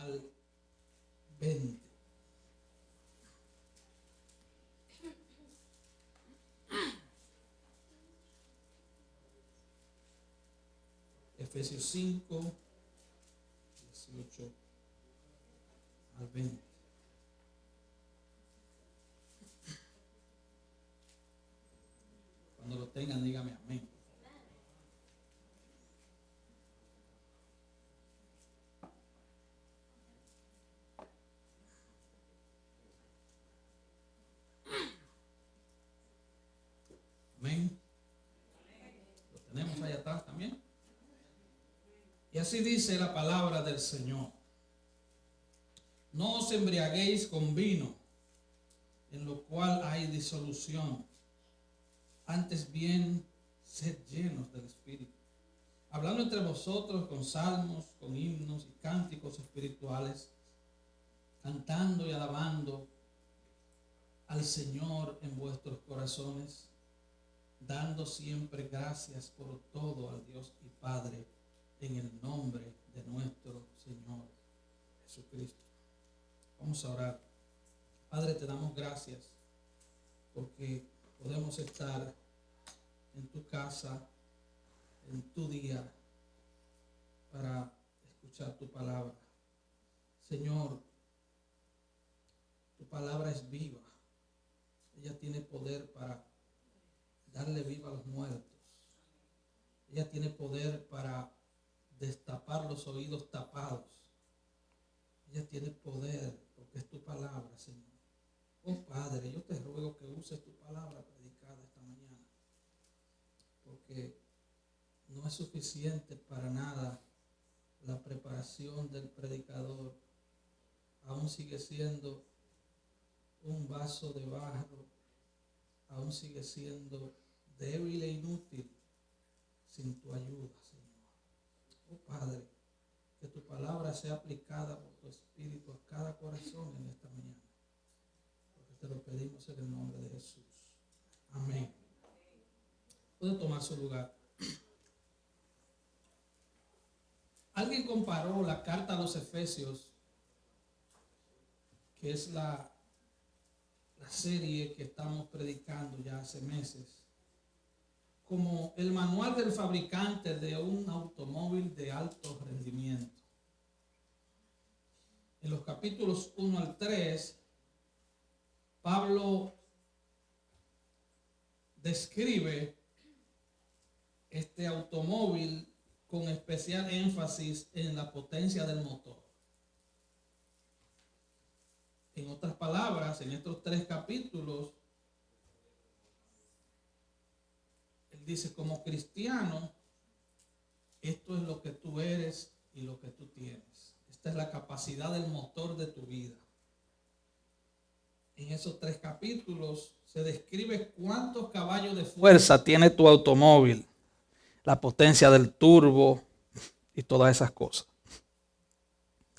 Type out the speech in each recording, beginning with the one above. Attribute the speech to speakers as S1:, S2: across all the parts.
S1: al 20. Efesios 5, 18 al 20. Cuando lo tengan, dígame amén. Amén. Lo tenemos allá atrás también. Y así dice la palabra del Señor. No os embriaguéis con vino, en lo cual hay disolución. Antes bien, sed llenos del Espíritu, hablando entre vosotros con salmos, con himnos y cánticos espirituales, cantando y alabando al Señor en vuestros corazones, dando siempre gracias por todo al Dios y Padre, en el nombre de nuestro Señor Jesucristo. Vamos a orar. Padre, te damos gracias porque podemos estar en tu casa, en tu día, para escuchar tu palabra. Señor, tu palabra es viva. Ella tiene poder para darle vida a los muertos. Ella tiene poder para destapar los oídos tapados. Ella tiene poder porque es tu palabra, Señor. Oh Padre, yo te ruego que uses tu palabra predicada esta mañana, porque no es suficiente para nada la preparación del predicador. Aún sigue siendo un vaso de barro, aún sigue siendo débil e inútil sin tu ayuda, Señor. Oh Padre, que tu palabra sea aplicada por tu Espíritu a cada corazón en esta mañana, porque te lo pedimos en el nombre de Jesús. Amén. Puede tomar su lugar. Alguien comparó la carta a los Efesios, que es la serie que estamos predicando ya hace meses, como el manual del fabricante de un automóvil de alto rendimiento. En los capítulos 1 al 3, Pablo describe este automóvil con especial énfasis en la potencia del motor. En otras palabras, en estos 3 capítulos, él dice, como cristiano, esto es lo que tú eres y lo que tú tienes. Esta es la capacidad del motor de tu vida. En esos 3 capítulos se describe cuántos caballos de fuerza tiene tu automóvil, la potencia del turbo y todas esas cosas.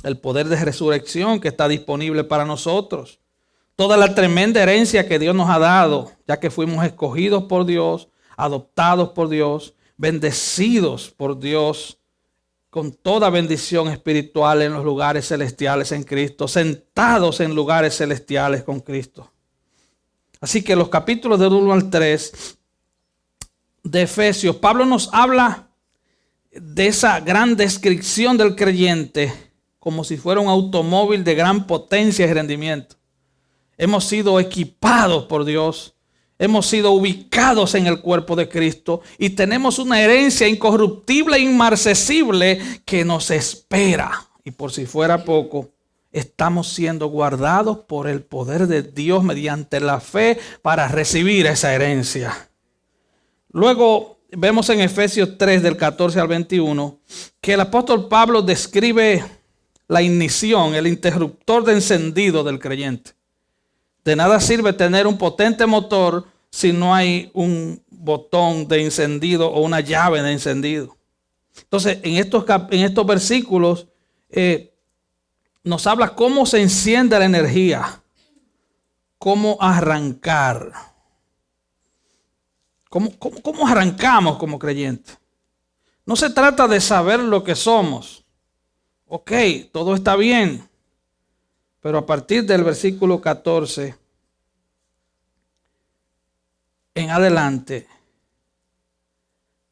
S1: El poder de resurrección que está disponible para nosotros. Toda la tremenda herencia que Dios nos ha dado, ya que fuimos escogidos por Dios, adoptados por Dios, bendecidos por Dios, con toda bendición espiritual en los lugares celestiales en Cristo, sentados en lugares celestiales con Cristo. Así que los capítulos del 1 al 3 de Efesios, Pablo nos habla de esa gran descripción del creyente como si fuera un automóvil de gran potencia y rendimiento. Hemos sido equipados por Dios, hemos sido ubicados en el cuerpo de Cristo y tenemos una herencia incorruptible e inmarcesible que nos espera. Y por si fuera poco, estamos siendo guardados por el poder de Dios mediante la fe para recibir esa herencia. Luego vemos en Efesios 3 del 14 al 21 que el apóstol Pablo describe la ignición, el interruptor de encendido del creyente. De nada sirve tener un potente motor si no hay un botón de encendido o una llave de encendido. Entonces, en estos versículos nos habla cómo se enciende la energía, cómo arrancar. ¿Cómo arrancamos como creyentes? No se trata de saber lo que somos Ok, todo está bien. Pero a partir del versículo 14 en adelante,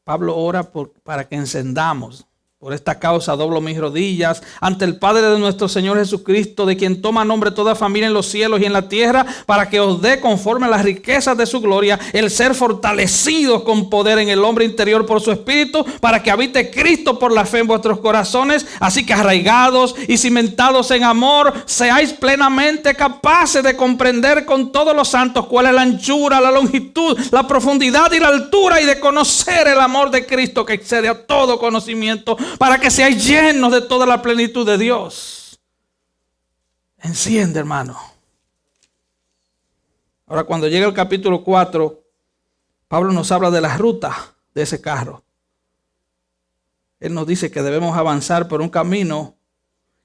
S1: Pablo ora para que encendamos. Por esta causa doblo mis rodillas ante el Padre de nuestro Señor Jesucristo, de quien toma nombre toda familia en los cielos y en la tierra, para que os dé conforme a las riquezas de su gloria el ser fortalecidos con poder en el hombre interior por su Espíritu, para que habite Cristo por la fe en vuestros corazones, así que arraigados y cimentados en amor, seáis plenamente capaces de comprender con todos los santos cuál es la anchura, la longitud, la profundidad y la altura, y de conocer el amor de Cristo que excede a todo conocimiento, para que seáis llenos de toda la plenitud de Dios. Enciende, hermano. Ahora, cuando llega el capítulo 4, Pablo nos habla de la ruta de ese carro. Él nos dice que debemos avanzar por un camino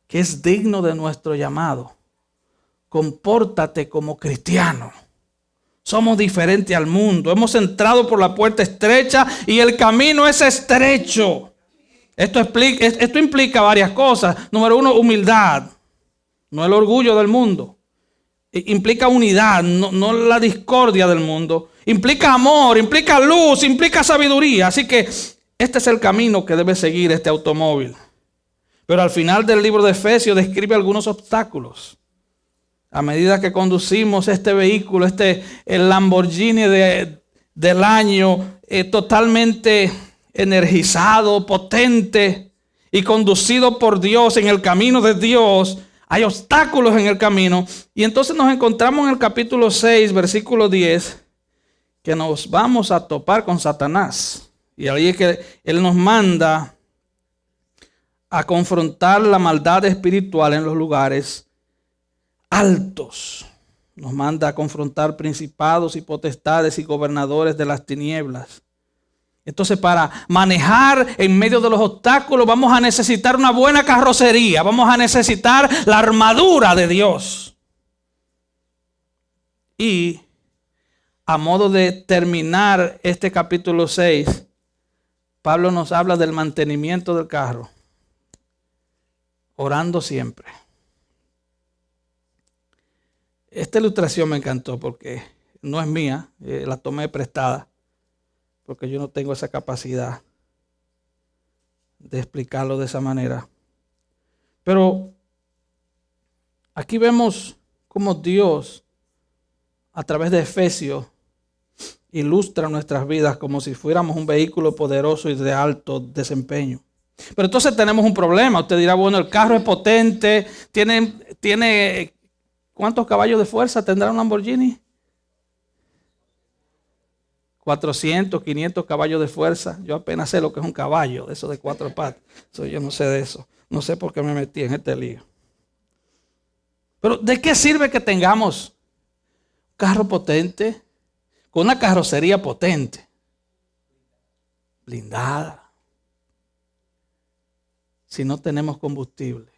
S1: que es digno de nuestro llamado. Compórtate como cristiano. Somos diferentes al mundo. Hemos entrado por la puerta estrecha y el camino es estrecho. Esto implica varias cosas. Número uno, humildad. No el orgullo del mundo. Implica unidad, no la discordia del mundo. Implica amor, implica luz, implica sabiduría. Así que este es el camino que debe seguir este automóvil. Pero al final del libro de Efesios describe algunos obstáculos. A medida que conducimos este vehículo, el Lamborghini del año, totalmente energizado, potente y conducido por Dios en el camino de Dios, hay obstáculos en el camino. Y entonces nos encontramos en el capítulo 6, versículo 10, que nos vamos a topar con Satanás. Y ahí es que él nos manda a confrontar la maldad espiritual en los lugares altos. Nos manda a confrontar principados y potestades y gobernadores de las tinieblas. Entonces, para manejar en medio de los obstáculos vamos a necesitar una buena carrocería. Vamos a necesitar la armadura de Dios. Y a modo de terminar este capítulo 6, Pablo nos habla del mantenimiento del carro. Orando siempre. Esta ilustración me encantó porque no es mía, la tomé prestada. Porque yo no tengo esa capacidad de explicarlo de esa manera. Pero aquí vemos cómo Dios, a través de Efesios, ilustra nuestras vidas como si fuéramos un vehículo poderoso y de alto desempeño. Pero entonces tenemos un problema. Usted dirá, bueno, el carro es potente, tiene ¿cuántos caballos de fuerza tendrá un Lamborghini? 400, 500 caballos de fuerza. Yo apenas sé lo que es un caballo, de eso de 4 patas. Yo no sé de eso. No sé por qué me metí en este lío. Pero ¿de qué sirve que tengamos un carro potente, con una carrocería potente, blindada, si no tenemos combustible?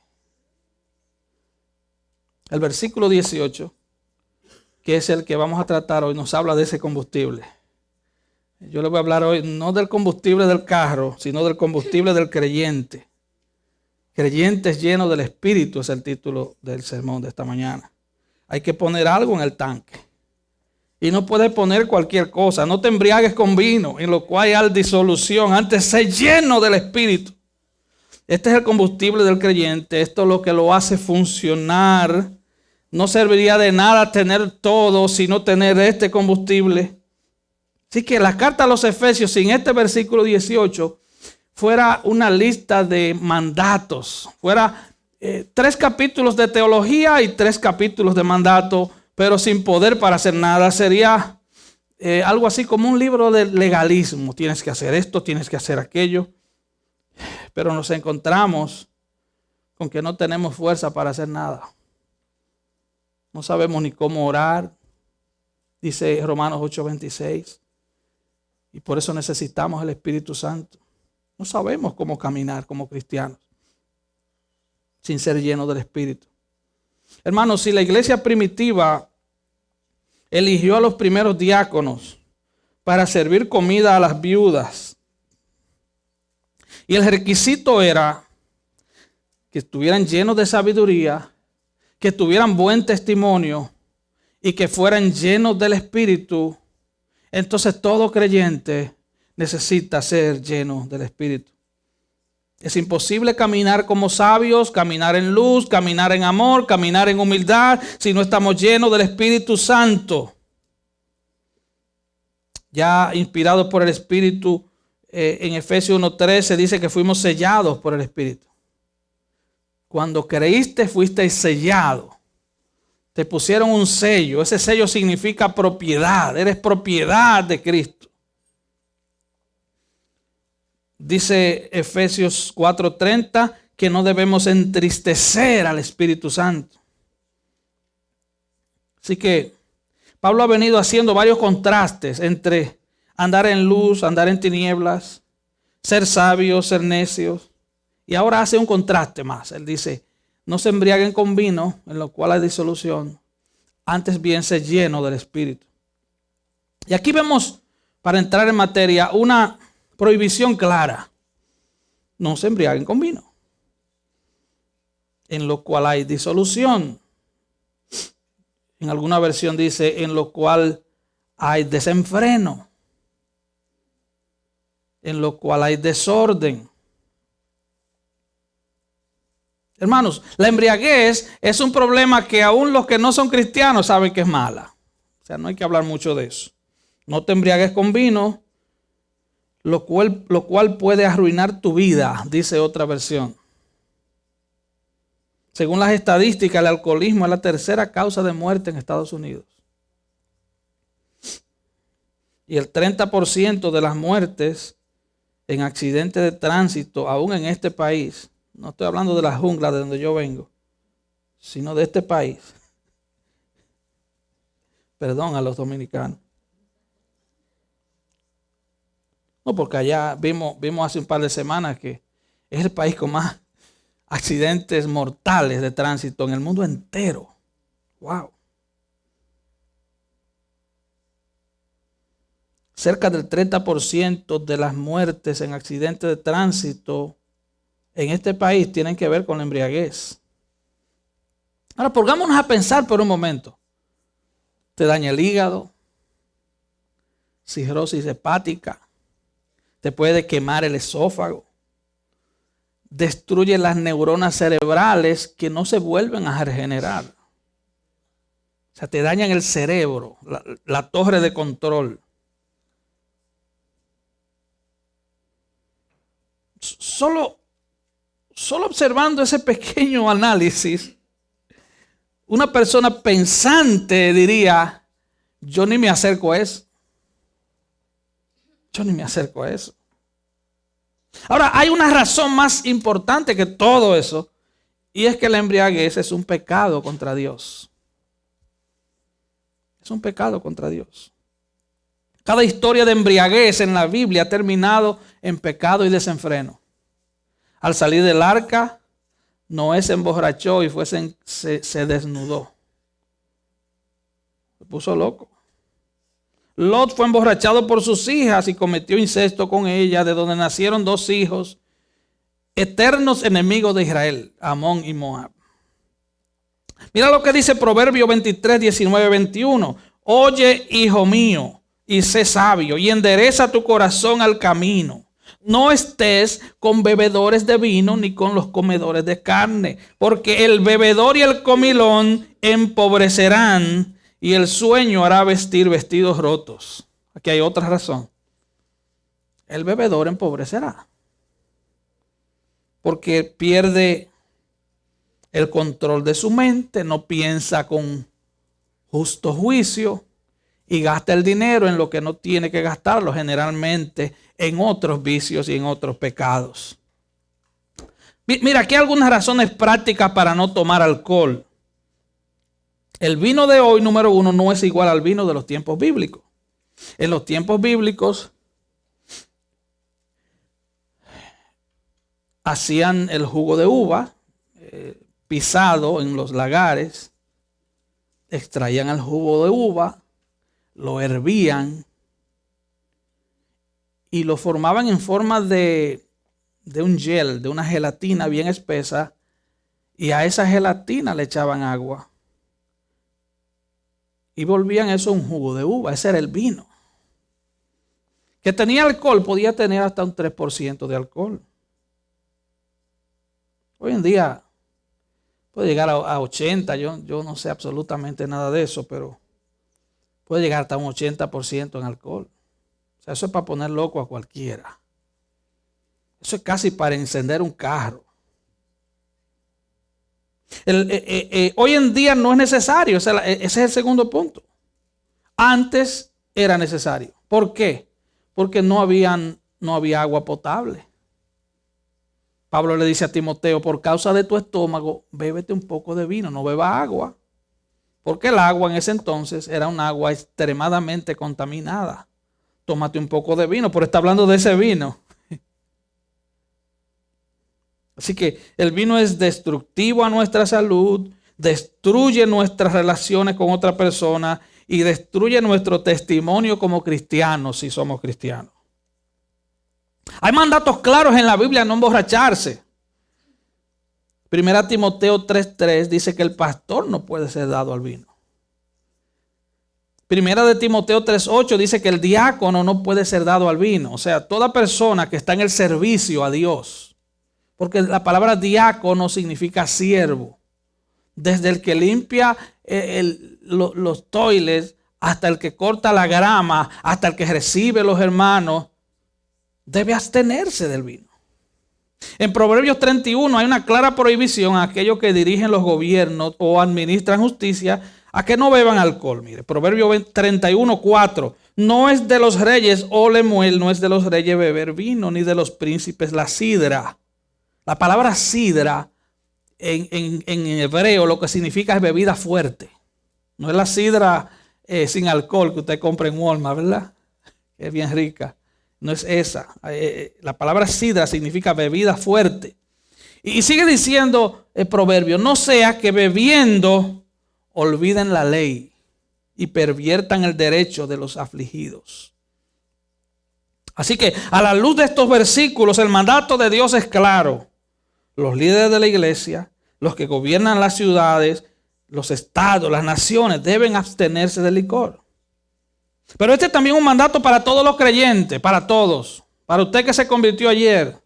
S1: El versículo 18, que es el que vamos a tratar hoy, nos habla de ese combustible. Yo le voy a hablar hoy no del combustible del carro, sino del combustible del creyente. Creyentes llenos del Espíritu es el título del sermón de esta mañana. Hay que poner algo en el tanque. Y no puedes poner cualquier cosa. No te embriagues con vino, en lo cual hay disolución. Antes sé lleno del Espíritu. Este es el combustible del creyente. Esto es lo que lo hace funcionar. No serviría de nada tener todo, sino tener este combustible. Así que la carta a los Efesios, sin este versículo 18, fuera una lista de mandatos. Fuera 3 capítulos de teología y 3 capítulos de mandato, pero sin poder para hacer nada. Sería algo así como un libro de legalismo. Tienes que hacer esto, tienes que hacer aquello. Pero nos encontramos con que no tenemos fuerza para hacer nada. No sabemos ni cómo orar. Dice Romanos 8:26. Y por eso necesitamos el Espíritu Santo. No sabemos cómo caminar como cristianos sin ser llenos del Espíritu. Hermanos, si la iglesia primitiva eligió a los primeros diáconos para servir comida a las viudas, y el requisito era que estuvieran llenos de sabiduría, que tuvieran buen testimonio y que fueran llenos del Espíritu, entonces todo creyente necesita ser lleno del Espíritu. Es imposible caminar como sabios, caminar en luz, caminar en amor, caminar en humildad, si no estamos llenos del Espíritu Santo. Ya inspirados por el Espíritu, en Efesios 1:13 dice que fuimos sellados por el Espíritu. Cuando creíste, fuiste sellado. Te pusieron un sello. Ese sello significa propiedad. Eres propiedad de Cristo. Dice Efesios 4:30 que no debemos entristecer al Espíritu Santo. Así que Pablo ha venido haciendo varios contrastes entre andar en luz, andar en tinieblas, ser sabios, ser necios. Y ahora hace un contraste más. Él dice, no se embriaguen con vino, en lo cual hay disolución. Antes bien se lleno del Espíritu. Y aquí vemos, para entrar en materia, una prohibición clara. No se embriaguen con vino, en lo cual hay disolución. En alguna versión dice, en lo cual hay desenfreno, en lo cual hay desorden. Hermanos, la embriaguez es un problema que aún los que no son cristianos saben que es mala. O sea, no hay que hablar mucho de eso. No te embriagues con vino, lo cual puede arruinar tu vida, dice otra versión. Según las estadísticas, el alcoholismo es la tercera causa de muerte en Estados Unidos. Y el 30% de las muertes en accidentes de tránsito, aún en este país, no estoy hablando de la jungla de donde yo vengo, sino de este país. Perdón a los dominicanos. No, porque allá vimos hace un par de semanas que es el país con más accidentes mortales de tránsito en el mundo entero. Wow. Cerca del 30% de las muertes en accidentes de tránsito en este país tienen que ver con la embriaguez. Ahora, pongámonos a pensar por un momento. Te daña el hígado, cirrosis hepática, te puede quemar el esófago, destruye las neuronas cerebrales que no se vuelven a regenerar. O sea, te dañan el cerebro, la torre de control. Solo observando ese pequeño análisis, una persona pensante diría, yo ni me acerco a eso. Yo ni me acerco a eso. Ahora, hay una razón más importante que todo eso, y es que la embriaguez es un pecado contra Dios. Es un pecado contra Dios. Cada historia de embriaguez en la Biblia ha terminado en pecado y desenfreno. Al salir del arca, Noé se emborrachó y se desnudó. Se puso loco. Lot fue emborrachado por sus hijas y cometió incesto con ella, de donde nacieron 2 hijos, eternos enemigos de Israel, Amón y Moab. Mira lo que dice Proverbios 23, 19, 21. Oye, hijo mío, y sé sabio, y endereza tu corazón al camino. No estés con bebedores de vino ni con los comedores de carne, porque el bebedor y el comilón empobrecerán, y el sueño hará vestir vestidos rotos. Aquí hay otra razón. El bebedor empobrecerá, porque pierde el control de su mente, no piensa con justo juicio y gasta el dinero en lo que no tiene que gastarlo, generalmente en otros vicios y en otros pecados. Mira, aquí hay algunas razones prácticas para no tomar alcohol. El vino de hoy, número 1, no es igual al vino de los tiempos bíblicos. En los tiempos bíblicos hacían el jugo de uva pisado en los lagares, extraían el jugo de uva, lo hervían y lo formaban en forma de un gel, de una gelatina bien espesa, y a esa gelatina le echaban agua. Y volvían eso un jugo de uva. Ese era el vino. Que tenía alcohol, podía tener hasta un 3% de alcohol. Hoy en día puede llegar a 80, yo no sé absolutamente nada de eso, pero puede llegar hasta un 80% en alcohol. O sea, eso es para poner loco a cualquiera. Eso es casi para encender un carro. Hoy en día no es necesario, ese es el segundo punto. Antes era necesario. ¿Por qué? Porque no había agua potable. Pablo le dice a Timoteo, por causa de tu estómago, bébete un poco de vino, no beba agua. Porque el agua en ese entonces era un agua extremadamente contaminada. Tómate un poco de vino, pero está hablando de ese vino. Así que el vino es destructivo a nuestra salud, destruye nuestras relaciones con otra persona y destruye nuestro testimonio como cristianos, si somos cristianos. Hay mandatos claros en la Biblia no emborracharse. Primera Timoteo 3:3 dice que el pastor no puede ser dado al vino. Primera de Timoteo 3:8 dice que el diácono no puede ser dado al vino. O sea, toda persona que está en el servicio a Dios. Porque la palabra diácono significa siervo. Desde el que limpia los toiles hasta el que corta la grama, hasta el que recibe los hermanos, debe abstenerse del vino. En Proverbios 31 hay una clara prohibición a aquellos que dirigen los gobiernos o administran justicia a que no beban alcohol. Mire, Proverbios 31:4. No es de los reyes, oh Lemuel, no es de los reyes beber vino, ni de los príncipes la sidra. La palabra sidra en hebreo lo que significa es bebida fuerte. No es la sidra sin alcohol que usted compra en Walmart, ¿verdad? Es bien rica. No es esa. La palabra sidra significa bebida fuerte. Y sigue diciendo el proverbio, no sea que bebiendo olviden la ley y perviertan el derecho de los afligidos. Así que a la luz de estos versículos el mandato de Dios es claro. Los líderes de la iglesia, los que gobiernan las ciudades, los estados, las naciones deben abstenerse del licor. Pero este es también un mandato para todos los creyentes, para todos. Para usted que se convirtió ayer.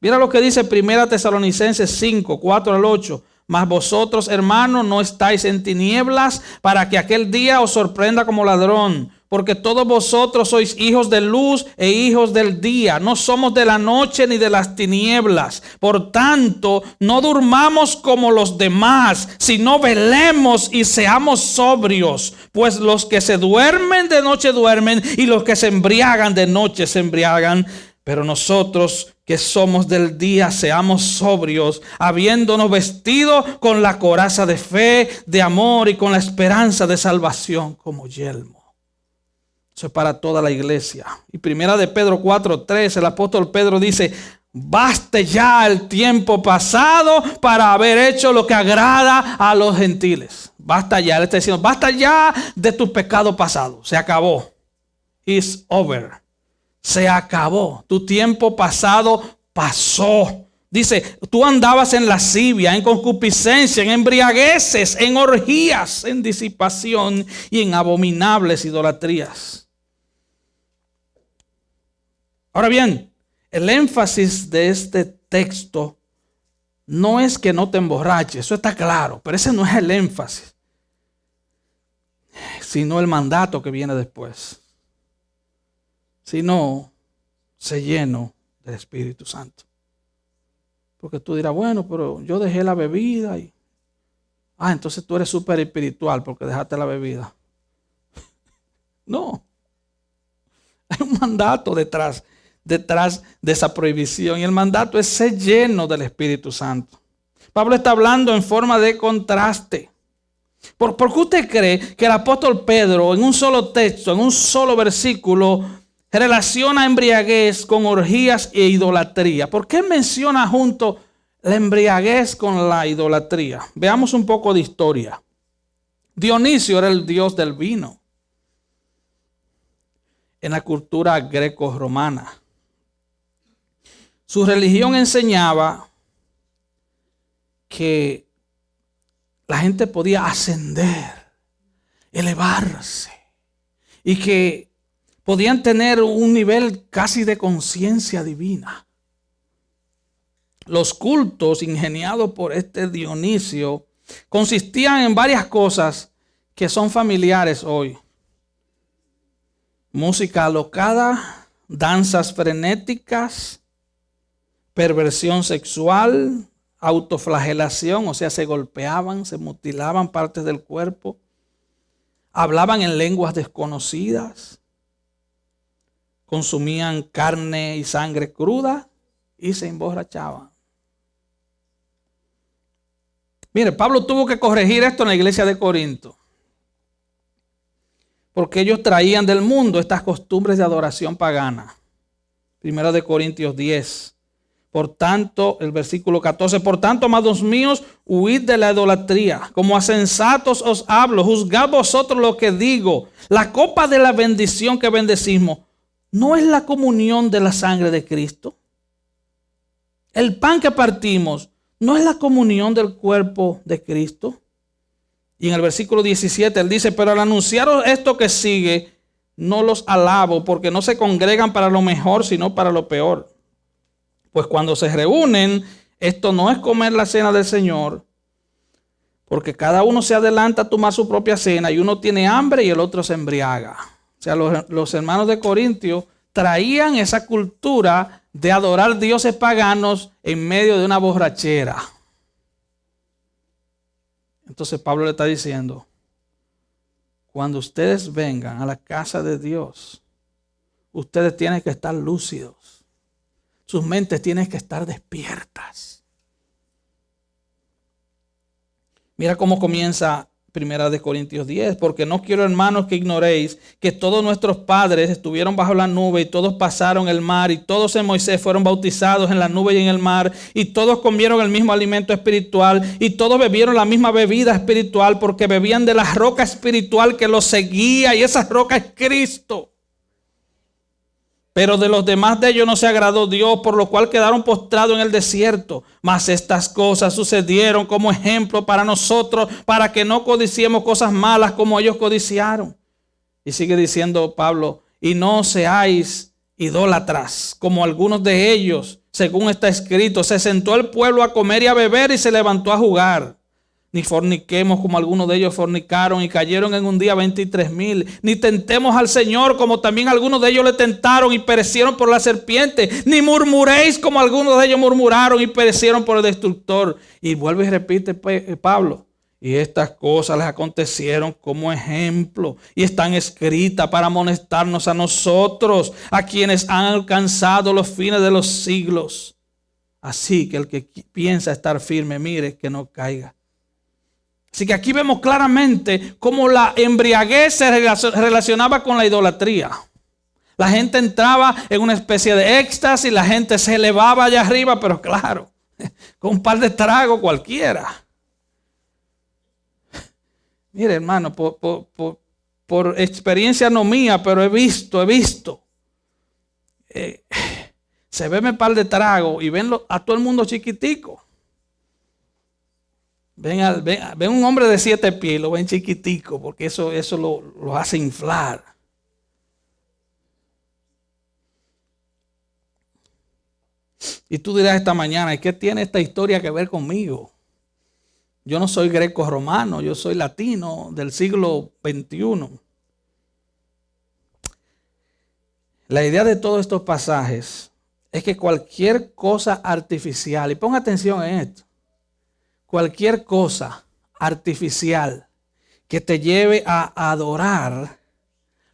S1: Mira lo que dice 1 Tesalonicenses 5, 4 al 8. Mas vosotros, hermanos, no estáis en tinieblas para que aquel día os sorprenda como ladrón. Porque todos vosotros sois hijos de luz e hijos del día. No somos de la noche ni de las tinieblas. Por tanto, no durmamos como los demás, sino velemos y seamos sobrios. Pues los que se duermen de noche duermen y los que se embriagan de noche se embriagan. Pero nosotros que somos del día, seamos sobrios, habiéndonos vestido con la coraza de fe, de amor y con la esperanza de salvación como yelmo. Eso es para toda la iglesia. Y primera de Pedro 4:3, el apóstol Pedro dice, baste ya el tiempo pasado para haber hecho lo que agrada a los gentiles. Basta ya, él está diciendo, basta ya de tus pecados pasados. Se acabó. It's over. Se acabó. Tu tiempo pasado pasó. Dice, tú andabas en lascivia, en concupiscencia, en embriagueces, en orgías, en disipación y en abominables idolatrías. Ahora bien, el énfasis de este texto no es que no te emborraches, eso está claro, pero ese no es el énfasis, sino el mandato que viene después. Si no, sé lleno del Espíritu Santo. Porque tú dirás, bueno, pero yo dejé la bebida y... entonces tú eres súper espiritual porque dejaste la bebida. No. Hay un mandato detrás de esa prohibición. Y el mandato es ser lleno del Espíritu Santo. Pablo está hablando en forma de contraste. ¿Por qué usted cree que el apóstol Pedro en un solo texto, en un solo versículo, relaciona embriaguez con orgías e idolatría? ¿Por qué menciona junto la embriaguez con la idolatría? Veamos un poco de historia. Dionisio era el dios del vino en la cultura greco-romana. Su religión enseñaba que la gente podía ascender, elevarse, y que podían tener un nivel casi de conciencia divina. Los cultos ingeniados por este Dionisio consistían en varias cosas que son familiares hoy: música alocada, danzas frenéticas, perversión sexual, autoflagelación, o sea, se golpeaban, se mutilaban partes del cuerpo, hablaban en lenguas desconocidas, consumían carne y sangre cruda y se emborrachaban. Mire, Pablo tuvo que corregir esto en la iglesia de Corinto, porque ellos traían del mundo estas costumbres de adoración pagana. Primera de Corintios 10. Por tanto, el versículo 14, por tanto, amados míos, huid de la idolatría. Como a sensatos os hablo, juzgad vosotros lo que digo. La copa de la bendición que bendecimos, ¿no es la comunión de la sangre de Cristo? El pan que partimos, ¿no es la comunión del cuerpo de Cristo? Y en el versículo 17 él dice, pero al anunciaros esto que sigue, no los alabo, porque no se congregan para lo mejor, sino para lo peor. Pues cuando se reúnen, esto no es comer la cena del Señor, porque cada uno se adelanta a tomar su propia cena y uno tiene hambre y el otro se embriaga. O sea, los hermanos de Corintio traían esa cultura de adorar dioses paganos en medio de una borrachera. Entonces Pablo le está diciendo, cuando ustedes vengan a la casa de Dios, ustedes tienen que estar lúcidos. Sus mentes tienen que estar despiertas. Mira cómo comienza Primera de Corintios 10. Porque no quiero, hermanos, que ignoréis que todos nuestros padres estuvieron bajo la nube y todos pasaron el mar y todos en Moisés fueron bautizados en la nube y en el mar y todos comieron el mismo alimento espiritual y todos bebieron la misma bebida espiritual porque bebían de la roca espiritual que los seguía y esa roca es Cristo. Pero de los demás de ellos no se agradó Dios, por lo cual quedaron postrados en el desierto. Mas estas cosas sucedieron como ejemplo para nosotros, para que no codiciemos cosas malas como ellos codiciaron. Y sigue diciendo Pablo, y no seáis idólatras, como algunos de ellos, según está escrito. Se sentó el pueblo a comer y a beber y se levantó a jugar. Ni forniquemos como algunos de ellos fornicaron y cayeron en un día 23,000. Ni tentemos al Señor como también algunos de ellos le tentaron y perecieron por la serpiente. Ni murmuréis como algunos de ellos murmuraron y perecieron por el destructor. Y vuelve y repite Pablo. Y estas cosas les acontecieron como ejemplo y están escritas para amonestarnos a nosotros, a quienes han alcanzado los fines de los siglos. Así que el que piensa estar firme, mire que no caiga. Así que aquí vemos claramente cómo la embriaguez se relacionaba con la idolatría. La gente entraba en una especie de éxtasis, la gente se elevaba allá arriba, pero claro, con un par de tragos cualquiera. Mire, hermano, por experiencia no mía, pero he visto. Se bebe un par de tragos y ven a todo el mundo chiquitico. Ven un hombre de 7 pies, lo ven chiquitico, porque eso lo hace inflar. Y tú dirás esta mañana, ¿y qué tiene esta historia que ver conmigo? Yo no soy greco-romano, yo soy latino del siglo XXI. La idea de todos estos pasajes es que cualquier cosa artificial, y ponga atención en esto, cualquier cosa artificial que te lleve a adorar,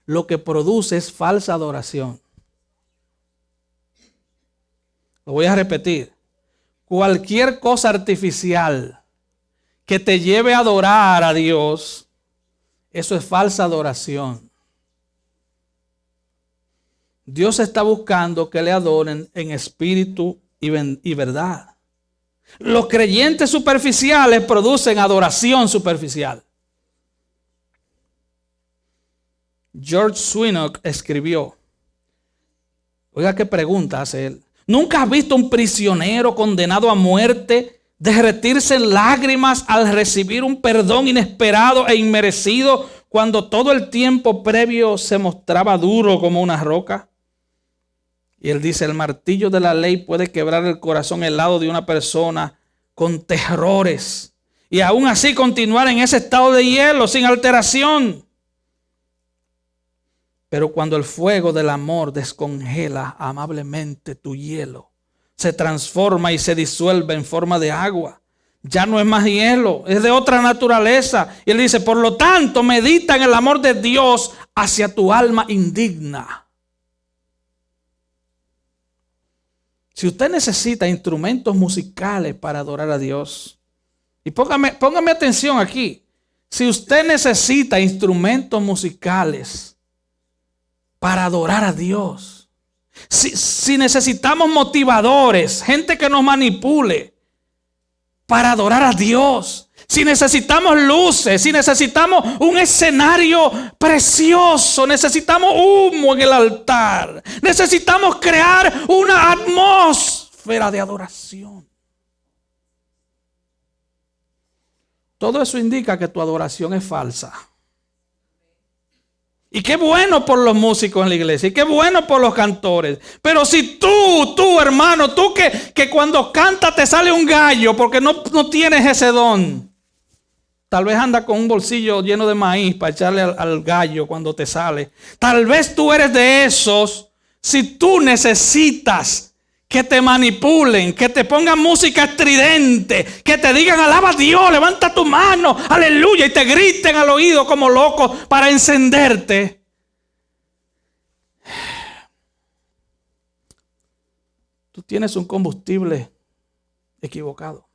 S1: lo que produce es falsa adoración. Lo voy a repetir. Cualquier cosa artificial que te lleve a adorar a Dios, eso es falsa adoración. Dios está buscando que le adoren en espíritu y verdad. Los creyentes superficiales producen adoración superficial. George Swinnock escribió, oiga qué pregunta hace él. ¿Nunca has visto un prisionero condenado a muerte derretirse en lágrimas al recibir un perdón inesperado e inmerecido cuando todo el tiempo previo se mostraba duro como una roca. Y él dice, el martillo de la ley puede quebrar el corazón helado de una persona con terrores y aún así continuar en ese estado de hielo sin alteración. Pero cuando el fuego del amor descongela amablemente tu hielo, se transforma y se disuelve en forma de agua. Ya no es más hielo, es de otra naturaleza. Y él dice, por lo tanto, medita en el amor de Dios hacia tu alma indigna. Si usted necesita instrumentos musicales para adorar a Dios, y póngame atención aquí, si usted necesita instrumentos musicales para adorar a Dios, si necesitamos motivadores, gente que nos manipule para adorar a Dios, si necesitamos luces, si necesitamos un escenario precioso, necesitamos humo en el altar, necesitamos crear una atmósfera de adoración. Todo eso indica que tu adoración es falsa. Y qué bueno por los músicos en la iglesia, y qué bueno por los cantores. Pero si tú hermano, tú que cuando cantas te sale un gallo porque no tienes ese don. Tal vez anda con un bolsillo lleno de maíz para echarle al gallo cuando te sale. Tal vez tú eres de esos. Si tú necesitas que te manipulen, que te pongan música estridente, que te digan alaba a Dios, levanta tu mano, aleluya, y te griten al oído como locos para encenderte. Tú tienes un combustible equivocado.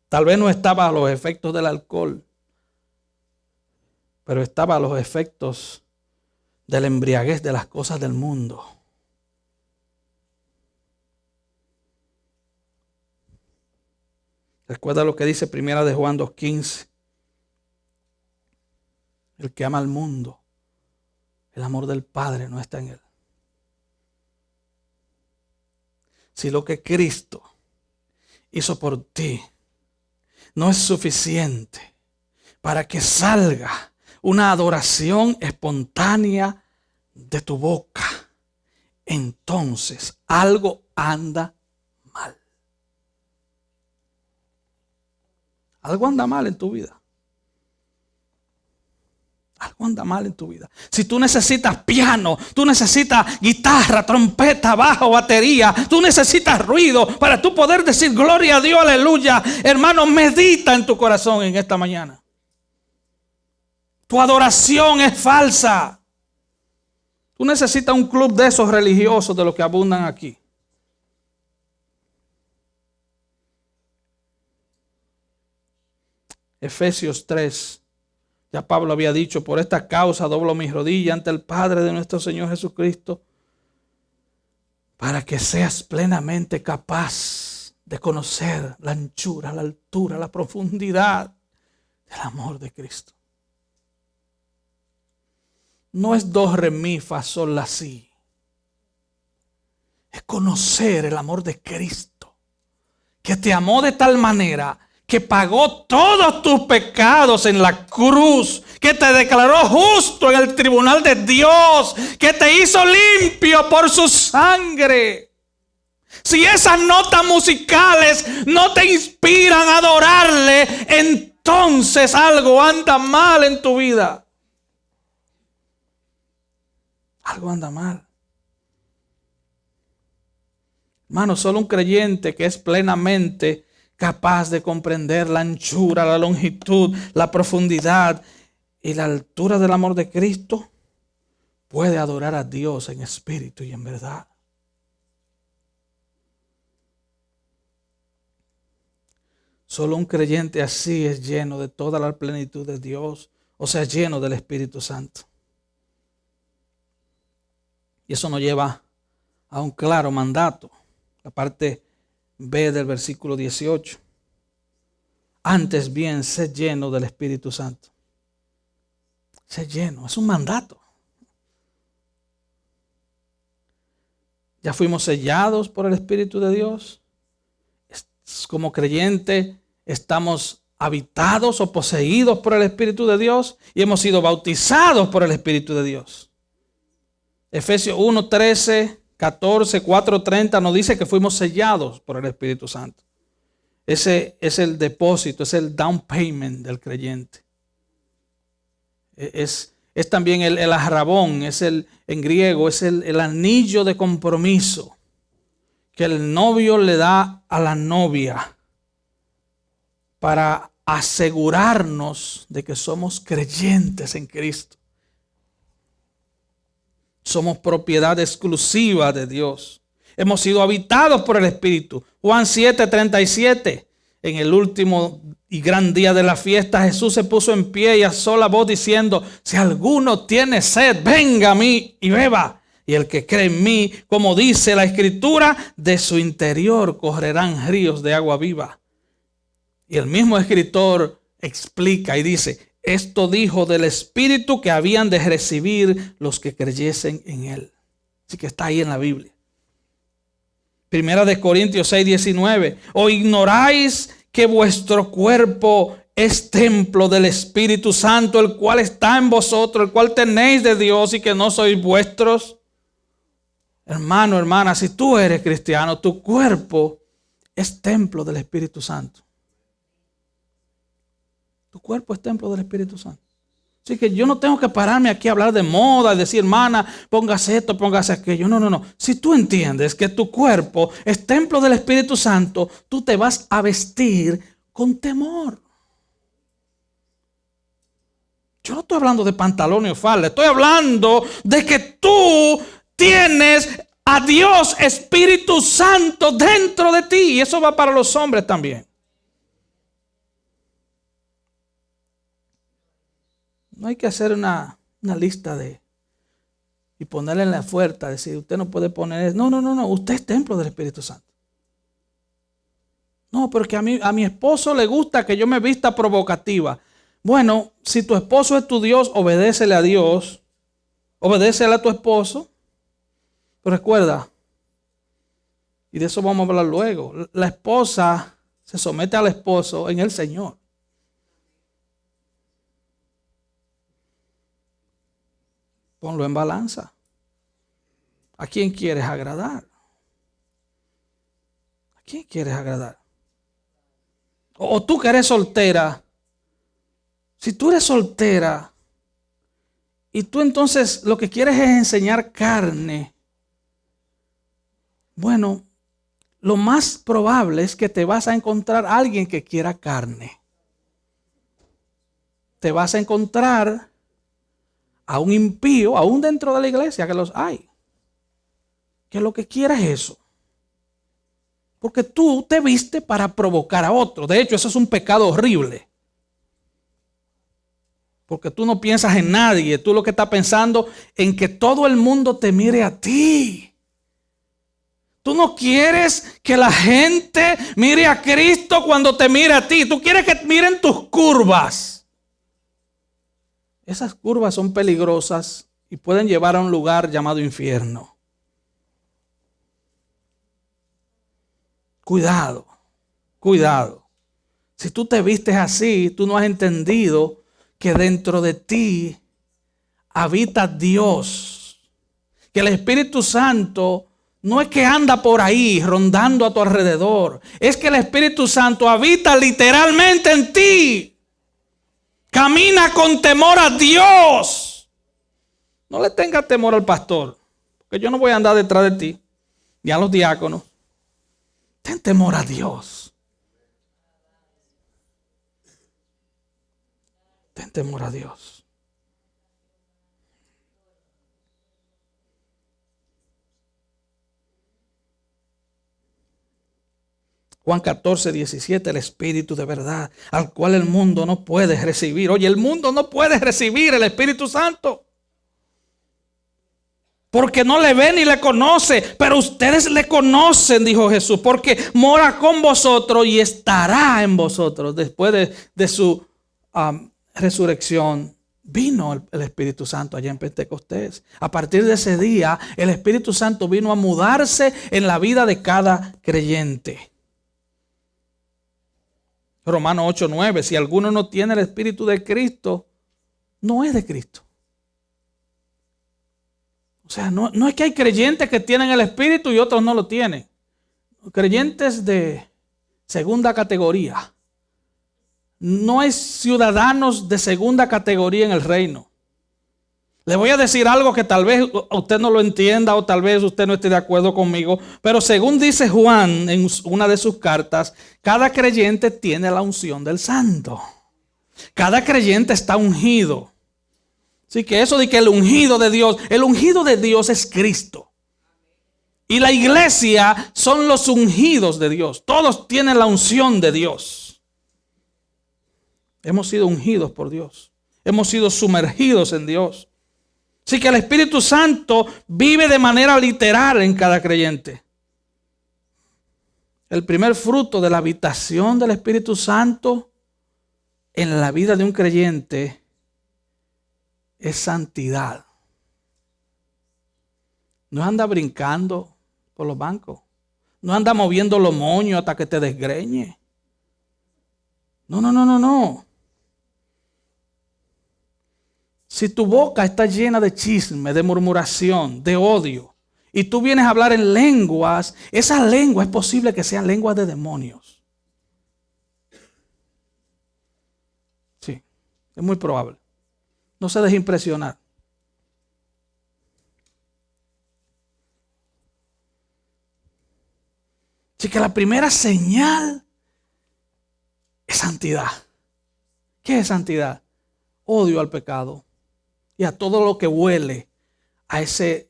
S1: Tal vez no estaba a los efectos del alcohol, pero estaba a los efectos de la embriaguez de las cosas del mundo. Recuerda lo que dice Primera de Juan 2:15. El que ama al mundo, el amor del Padre no está en él. Si lo que Cristo hizo por ti no es suficiente para que salga una adoración espontánea de tu boca, entonces algo anda mal. Algo anda mal en tu vida. Algo anda mal en tu vida. Si tú necesitas piano, tú necesitas guitarra, trompeta, bajo, batería, tú necesitas ruido para tú poder decir gloria a Dios, aleluya. Hermano, medita en tu corazón en esta mañana. Tu adoración es falsa. Tú necesitas un club de esos religiosos de los que abundan aquí. Efesios 3. Ya Pablo había dicho, por esta causa doblo mis rodillas ante el Padre de nuestro Señor Jesucristo, para que seas plenamente capaz de conocer la anchura, la altura, la profundidad del amor de Cristo. No es do, re, mi, fa, sol, la, si. Es conocer el amor de Cristo, que te amó de tal manera que pagó todos tus pecados en la cruz, que te declaró justo en el tribunal de Dios, que te hizo limpio por su sangre. Si esas notas musicales no te inspiran a adorarle, entonces algo anda mal en tu vida. Algo anda mal. Hermano, solo un creyente que es plenamente capaz de comprender la anchura, la longitud, la profundidad y la altura del amor de Cristo puede adorar a Dios en espíritu y en verdad. Solo un creyente así es lleno de toda la plenitud de Dios, o sea, lleno del Espíritu Santo. Y eso nos lleva a un claro mandato, la parte B del versículo 18. Antes bien, sé lleno del Espíritu Santo. Sé lleno, es un mandato. Ya fuimos sellados por el Espíritu de Dios. Como creyente estamos habitados o poseídos por el Espíritu de Dios y hemos sido bautizados por el Espíritu de Dios. Efesios 1, 13, 14, 4, 30 nos dice que fuimos sellados por el Espíritu Santo. Ese es el depósito, es el down payment del creyente. Es también el arrabón, en griego, es el anillo de compromiso que el novio le da a la novia para asegurarnos de que somos creyentes en Cristo. Somos propiedad exclusiva de Dios. Hemos sido habitados por el Espíritu. Juan 7, 37. En el último y gran día de la fiesta, Jesús se puso en pie y alzó la voz diciendo: si alguno tiene sed, venga a mí y beba. Y el que cree en mí, como dice la Escritura, de su interior correrán ríos de agua viva. Y el mismo escritor explica y dice: esto dijo del Espíritu que habían de recibir los que creyesen en él. Así que está ahí en la Biblia. Primera de Corintios 6, 19. ¿O ignoráis que vuestro cuerpo es templo del Espíritu Santo, el cual está en vosotros, el cual tenéis de Dios y que no sois vuestros? Hermano, hermana, si tú eres cristiano, tu cuerpo es templo del Espíritu Santo. Tu cuerpo es templo del Espíritu Santo. Así que yo no tengo que pararme aquí a hablar de moda, decir, hermana, póngase esto, póngase aquello. No. Si tú entiendes que tu cuerpo es templo del Espíritu Santo, tú te vas a vestir con temor. Yo no estoy hablando de pantalón o falda, estoy hablando de que tú tienes a Dios Espíritu Santo dentro de ti. Y eso va para los hombres también. No hay que hacer una lista y ponerle en la oferta, decir, usted no puede poner eso. No, usted es templo del Espíritu Santo. No, porque a mi esposo le gusta que yo me vista provocativa. Bueno, si tu esposo es tu Dios, obedécele a Dios, obedécele a tu esposo. Pero recuerda, y de eso vamos a hablar luego, la esposa se somete al esposo en el Señor. Ponlo en balanza. ¿A quién quieres agradar? ¿A quién quieres agradar? O tú que eres soltera. Si tú eres soltera y tú entonces lo que quieres es enseñar carne, bueno, lo más probable es que te vas a encontrar a alguien que quiera carne. Te vas a encontrar a un impío, aún dentro de la iglesia, que los hay, que lo que quiera es eso. Porque tú te viste para provocar a otro. De hecho, eso es un pecado horrible. Porque tú no piensas en nadie, tú lo que estás pensando en que todo el mundo te mire a ti. Tú no quieres que la gente mire a Cristo cuando te mire a ti. Tú quieres que miren tus curvas. Esas curvas son peligrosas y pueden llevar a un lugar llamado infierno. Cuidado, cuidado. Si tú te vistes así, tú no has entendido que dentro de ti habita Dios. Que el Espíritu Santo no es que anda por ahí rondando a tu alrededor. Es que el Espíritu Santo habita literalmente en ti. Camina con temor a Dios. No le tengas temor al pastor, porque yo no voy a andar detrás de ti, ni a los diáconos. Ten temor a Dios. Ten temor a Dios. Juan 14, 17, el Espíritu de verdad, al cual el mundo no puede recibir. Oye, el mundo no puede recibir el Espíritu Santo, porque no le ve ni le conoce, pero ustedes le conocen, dijo Jesús, porque mora con vosotros y estará en vosotros después de su resurrección vino el Espíritu Santo allá en Pentecostés. A partir de ese día, el Espíritu Santo vino a mudarse en la vida de cada creyente. Romanos 8:9, si alguno no tiene el Espíritu de Cristo, no es de Cristo. O sea, no es que hay creyentes que tienen el Espíritu y otros no lo tienen. Creyentes de segunda categoría. No hay ciudadanos de segunda categoría en el reino. Le voy a decir algo que tal vez usted no lo entienda o tal vez usted no esté de acuerdo conmigo, pero según dice Juan en una de sus cartas, cada creyente tiene la unción del Santo. Cada creyente está ungido. Así que eso de que el ungido de Dios es Cristo. Y la iglesia son los ungidos de Dios. Todos tienen la unción de Dios. Hemos sido ungidos por Dios. Hemos sido sumergidos en Dios. Así que el Espíritu Santo vive de manera literal en cada creyente. El primer fruto de la habitación del Espíritu Santo en la vida de un creyente es santidad. No anda brincando por los bancos. No anda moviendo los moños hasta que te desgreñe. No. Si tu boca está llena de chisme, de murmuración, de odio, y tú vienes a hablar en lenguas, esas lenguas es posible que sean lenguas de demonios. Sí, es muy probable. No se deje impresionar. Así que la primera señal es santidad. ¿Qué es santidad? Odio al pecado y a todo lo que huele a ese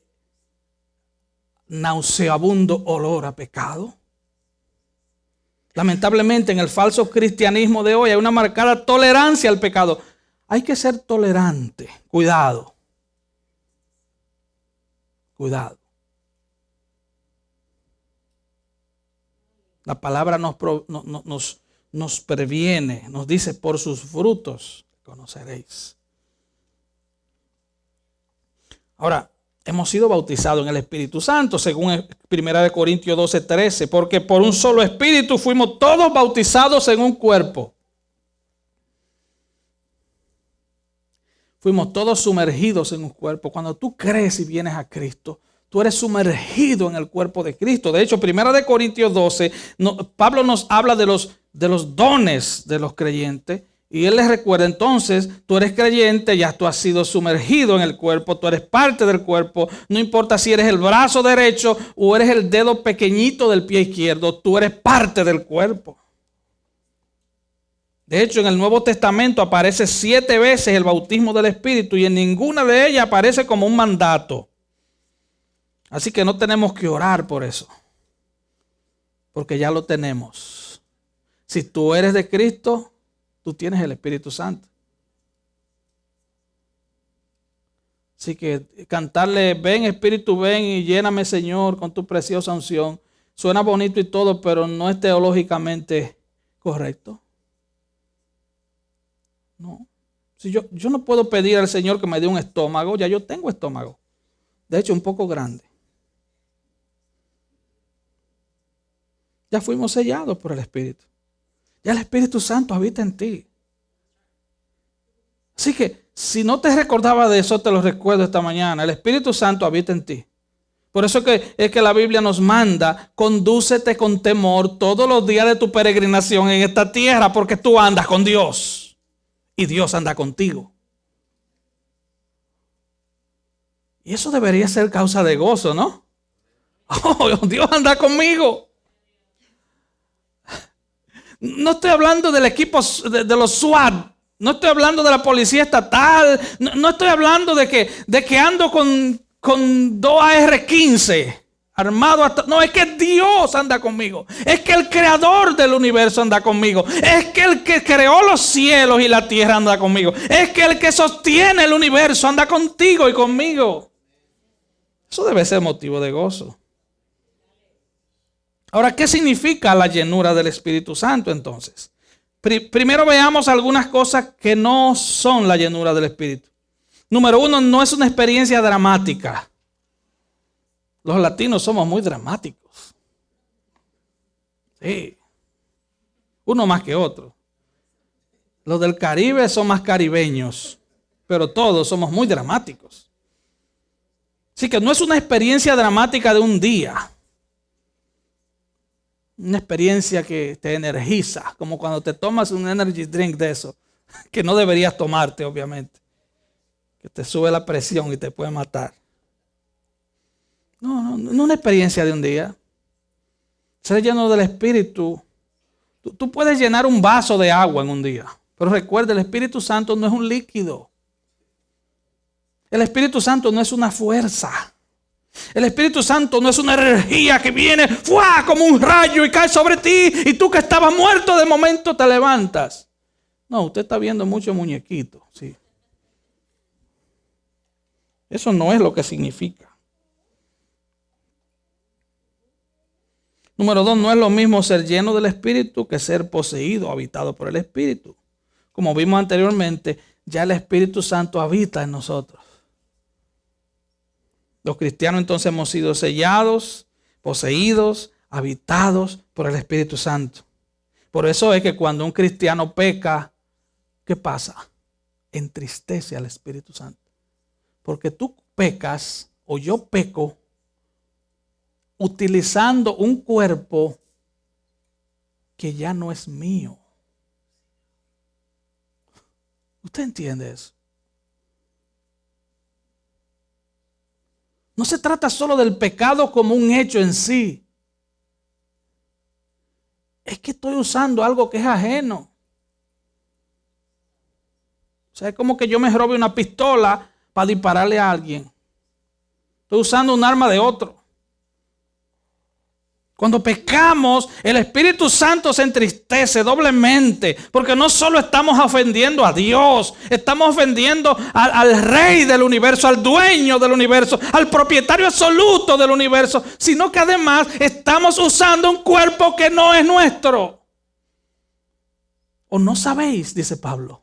S1: nauseabundo olor a pecado. Lamentablemente en el falso cristianismo de hoy hay una marcada tolerancia al pecado. Hay que ser tolerante. Cuidado. Cuidado. La palabra nos previene, nos dice, por sus frutos conoceréis. Ahora, hemos sido bautizados en el Espíritu Santo, según 1 Corintios 12:13, porque por un solo Espíritu fuimos todos bautizados en un cuerpo. Fuimos todos sumergidos en un cuerpo. Cuando tú crees y vienes a Cristo, tú eres sumergido en el cuerpo de Cristo. De hecho, 1 Corintios 12, Pablo nos habla de los dones de los creyentes. Y él les recuerda, entonces, tú eres creyente, ya tú has sido sumergido en el cuerpo, tú eres parte del cuerpo. No importa si eres el brazo derecho o eres el dedo pequeñito del pie izquierdo, tú eres parte del cuerpo. De hecho, en el Nuevo Testamento aparece 7 veces el bautismo del Espíritu y en ninguna de ellas aparece como un mandato. Así que no tenemos que orar por eso, porque ya lo tenemos. Si tú eres de Cristo, tú tienes el Espíritu Santo. Así que cantarle, ven Espíritu, ven y lléname Señor con tu preciosa unción, suena bonito y todo, pero no es teológicamente correcto. No. Si yo no puedo pedir al Señor que me dé un estómago, ya yo tengo estómago. De hecho, un poco grande. Ya fuimos sellados por el Espíritu. Ya el Espíritu Santo habita en ti. Así que, si no te recordaba de eso, te lo recuerdo esta mañana. El Espíritu Santo habita en ti. Por eso es que la Biblia nos manda, condúcete con temor todos los días de tu peregrinación en esta tierra, porque tú andas con Dios. Y Dios anda contigo. Y eso debería ser causa de gozo, ¿no? Oh, Dios anda conmigo. No estoy hablando del equipo de los SWAT. No estoy hablando de la policía estatal. No estoy hablando de que ando con 2 AR-15 armado hasta... No, es que Dios anda conmigo. Es que el creador del universo anda conmigo. Es que el que creó los cielos y la tierra anda conmigo. Es que el que sostiene el universo anda contigo y conmigo. Eso debe ser motivo de gozo. Ahora, ¿qué significa la llenura del Espíritu Santo entonces? Primero veamos algunas cosas que no son la llenura del Espíritu. Número uno, no es una experiencia dramática. Los latinos somos muy dramáticos. Sí. Uno más que otro. Los del Caribe son más caribeños, pero todos somos muy dramáticos. Así que no es una experiencia dramática de un día. Una experiencia que te energiza, como cuando te tomas un energy drink de eso, que no deberías tomarte, obviamente. Que te sube la presión y te puede matar. No es una experiencia de un día. Ser lleno del Espíritu. Tú puedes llenar un vaso de agua en un día. Pero recuerda, el Espíritu Santo no es un líquido. El Espíritu Santo no es una fuerza. El Espíritu Santo no es una energía que viene ¡fua! Como un rayo y cae sobre ti. Y tú que estabas muerto de momento te levantas. No, usted está viendo muchos muñequitos. Sí. Eso no es lo que significa. Número 2, no es lo mismo ser lleno del Espíritu que ser poseído, habitado por el Espíritu. Como vimos anteriormente, ya el Espíritu Santo habita en nosotros. Los cristianos entonces hemos sido sellados, poseídos, habitados por el Espíritu Santo. Por eso es que cuando un cristiano peca, ¿qué pasa? Entristece al Espíritu Santo. Porque tú pecas o yo peco utilizando un cuerpo que ya no es mío. ¿Usted entiende eso? No se trata solo del pecado como un hecho en sí. Es que estoy usando algo que es ajeno. O sea, es como que yo me robe una pistola para dispararle a alguien. Estoy usando un arma de otro. Cuando pecamos, el Espíritu Santo se entristece doblemente, porque no solo estamos ofendiendo a Dios, estamos ofendiendo al Rey del universo, al dueño del universo, al propietario absoluto del universo, sino que además estamos usando un cuerpo que no es nuestro. ¿O no sabéis, dice Pablo,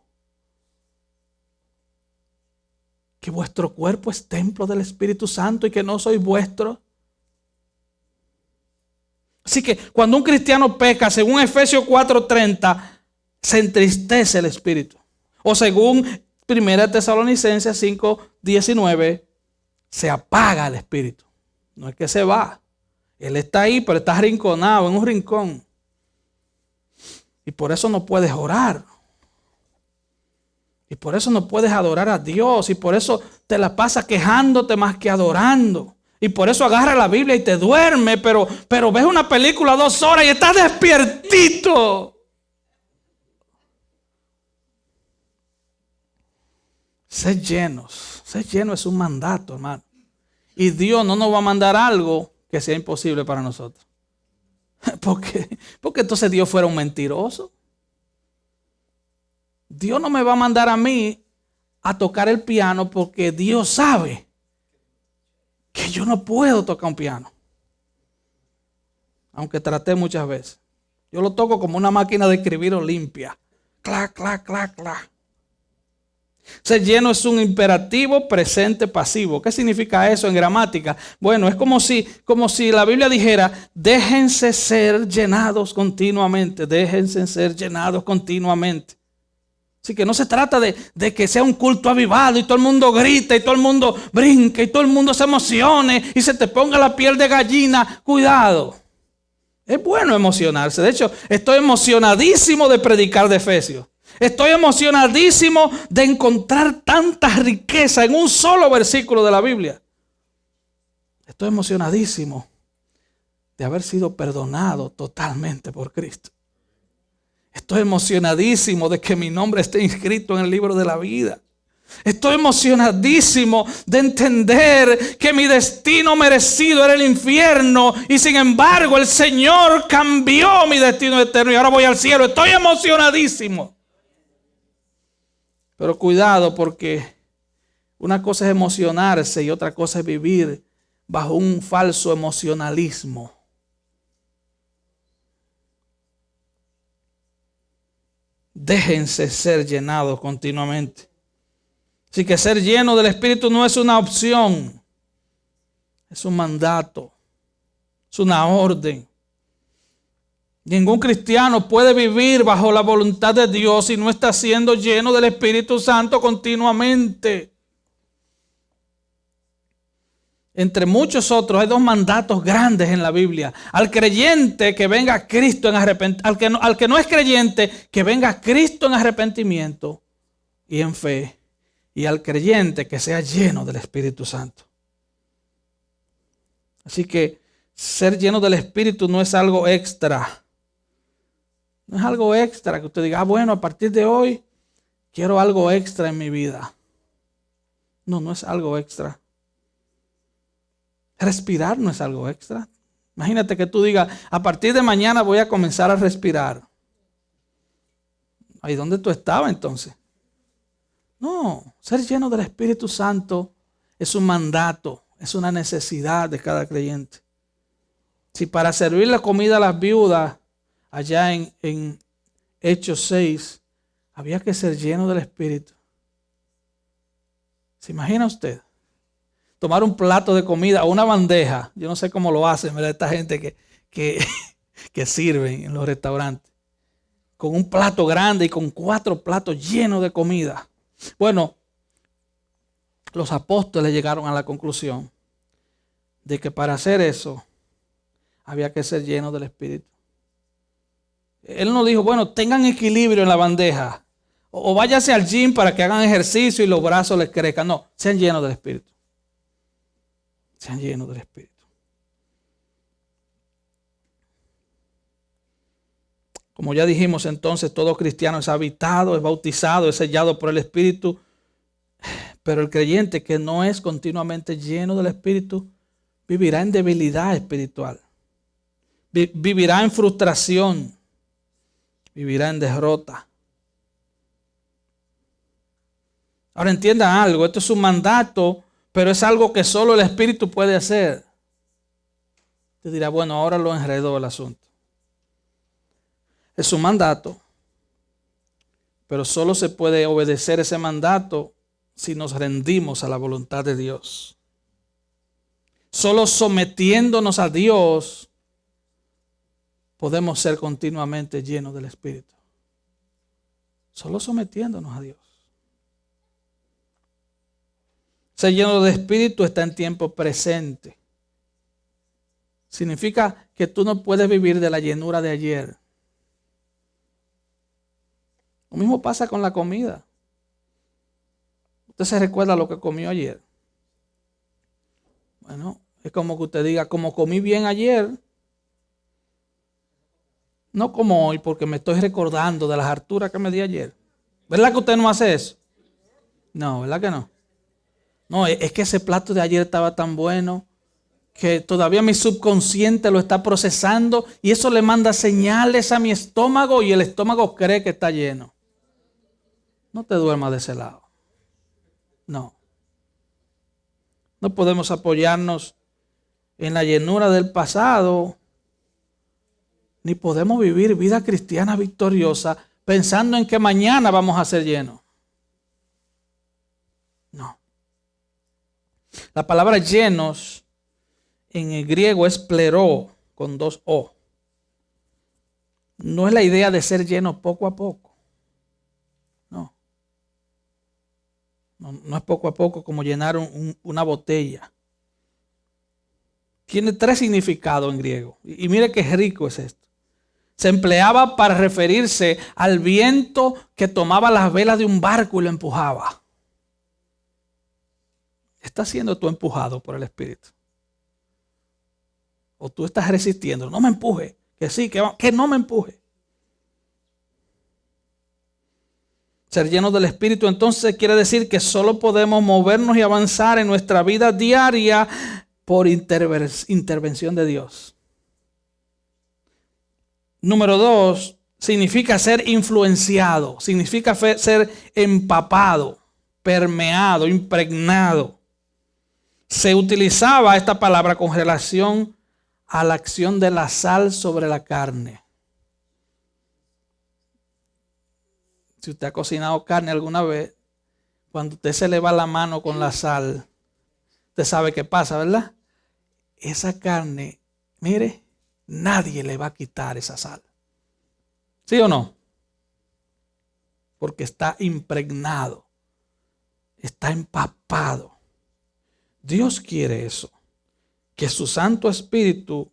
S1: que vuestro cuerpo es templo del Espíritu Santo y que no sois vuestros? Así que cuando un cristiano peca, según Efesios 4:30, se entristece el espíritu. O según 1 Tesalonicenses 5:19, se apaga el espíritu. No es que se va. Él está ahí, pero está arrinconado en un rincón. Y por eso no puedes orar. Y por eso no puedes adorar a Dios. Y por eso te la pasas quejándote más que adorando. Y por eso agarra la Biblia y te duerme, pero ves una película 2 horas y estás despiertito. Ser llenos. Ser lleno es un mandato, hermano. Y Dios no nos va a mandar algo que sea imposible para nosotros. Porque entonces Dios fuera un mentiroso. Dios no me va a mandar a mí a tocar el piano porque Dios sabe que yo no puedo tocar un piano. Aunque traté muchas veces. Yo lo toco como una máquina de escribir limpia. Clac, clac, clac, clac. Ser lleno es un imperativo presente pasivo. ¿Qué significa eso en gramática? Bueno, es como si la Biblia dijera, déjense ser llenados continuamente. Déjense ser llenados continuamente. Así que no se trata de que sea un culto avivado y todo el mundo grita y todo el mundo brinque y todo el mundo se emocione y se te ponga la piel de gallina. Cuidado. Es bueno emocionarse. De hecho, estoy emocionadísimo de predicar de Efesios. Estoy emocionadísimo de encontrar tanta riqueza en un solo versículo de la Biblia. Estoy emocionadísimo de haber sido perdonado totalmente por Cristo. Estoy emocionadísimo de que mi nombre esté inscrito en el libro de la vida. Estoy emocionadísimo de entender que mi destino merecido era el infierno y sin embargo el Señor cambió mi destino eterno y ahora voy al cielo. Estoy emocionadísimo. Pero cuidado, porque una cosa es emocionarse y otra cosa es vivir bajo un falso emocionalismo. Déjense ser llenados continuamente. Así que ser lleno del Espíritu no es una opción, es un mandato, es una orden. Ningún cristiano puede vivir bajo la voluntad de Dios si no está siendo lleno del Espíritu Santo continuamente. Entre muchos otros, hay dos mandatos grandes en la Biblia. Al creyente que venga a Cristo en arrepentimiento, al que no es creyente, que venga a Cristo en arrepentimiento y en fe. Y al creyente que sea lleno del Espíritu Santo. Así que ser lleno del Espíritu no es algo extra. No es algo extra que usted diga, bueno, a partir de hoy quiero algo extra en mi vida. No, no es algo extra. Respirar no es algo extra. Imagínate que tú digas, a partir de mañana voy a comenzar a respirar. ¿Ahí dónde tú estabas entonces? No, ser lleno del Espíritu Santo es un mandato, es una necesidad de cada creyente. Si para servir la comida a las viudas, allá en Hechos 6, había que ser lleno del Espíritu. ¿Se imagina usted? Tomar un plato de comida o una bandeja, yo no sé cómo lo hacen, ¿verdad? Esta gente que sirven en los restaurantes, con un plato grande y con 4 platos llenos de comida. Bueno, los apóstoles llegaron a la conclusión de que para hacer eso había que ser lleno del Espíritu. Él no dijo, bueno, tengan equilibrio en la bandeja o váyanse al gym para que hagan ejercicio y los brazos les crezcan. No, sean llenos del Espíritu. Sean llenos del Espíritu. Como ya dijimos entonces, todo cristiano es habitado, es bautizado, es sellado por el Espíritu. Pero el creyente que no es continuamente lleno del Espíritu, vivirá en debilidad espiritual. Vivirá en frustración. Vivirá en derrota. Ahora entiendan algo, esto es un mandato, pero es algo que solo el Espíritu puede hacer. Te dirá, bueno, ahora lo enredó el asunto. Es un mandato, pero solo se puede obedecer ese mandato si nos rendimos a la voluntad de Dios. Solo sometiéndonos a Dios podemos ser continuamente llenos del Espíritu. Solo sometiéndonos a Dios. Ser lleno de Espíritu está en tiempo presente. Significa que tú no puedes vivir de la llenura de ayer. Lo mismo pasa con la comida. Usted se recuerda lo que comió ayer. Bueno, es como que usted diga, como comí bien ayer, no como hoy porque me estoy recordando de las harturas que me di ayer. ¿Verdad que usted no hace eso? No, ¿verdad que no? No, es que ese plato de ayer estaba tan bueno que todavía mi subconsciente lo está procesando y eso le manda señales a mi estómago y el estómago cree que está lleno. No te duermas de ese lado. No. No podemos apoyarnos en la llenura del pasado, ni podemos vivir vida cristiana victoriosa pensando en que mañana vamos a ser llenos. No. La palabra llenos en el griego es pleró con 2 O. No es la idea de ser lleno poco a poco. No. No es poco a poco como llenar una botella. Tiene 3 significados en griego. Y mire qué rico es esto. Se empleaba para referirse al viento que tomaba las velas de un barco y lo empujaba. ¿Estás siendo tú empujado por el Espíritu? ¿O tú estás resistiendo? No me empuje. Que sí, que no me empuje. Ser llenos del Espíritu entonces quiere decir que solo podemos movernos y avanzar en nuestra vida diaria por intervención de Dios. Número 2, significa ser influenciado, significa ser empapado, permeado, impregnado. Se utilizaba esta palabra con relación a la acción de la sal sobre la carne. Si usted ha cocinado carne alguna vez, cuando usted se le va la mano con la sal, usted sabe qué pasa, ¿verdad? Esa carne, mire, nadie le va a quitar esa sal. ¿Sí o no? Porque está impregnado, está empapado. Dios quiere eso, que su Santo Espíritu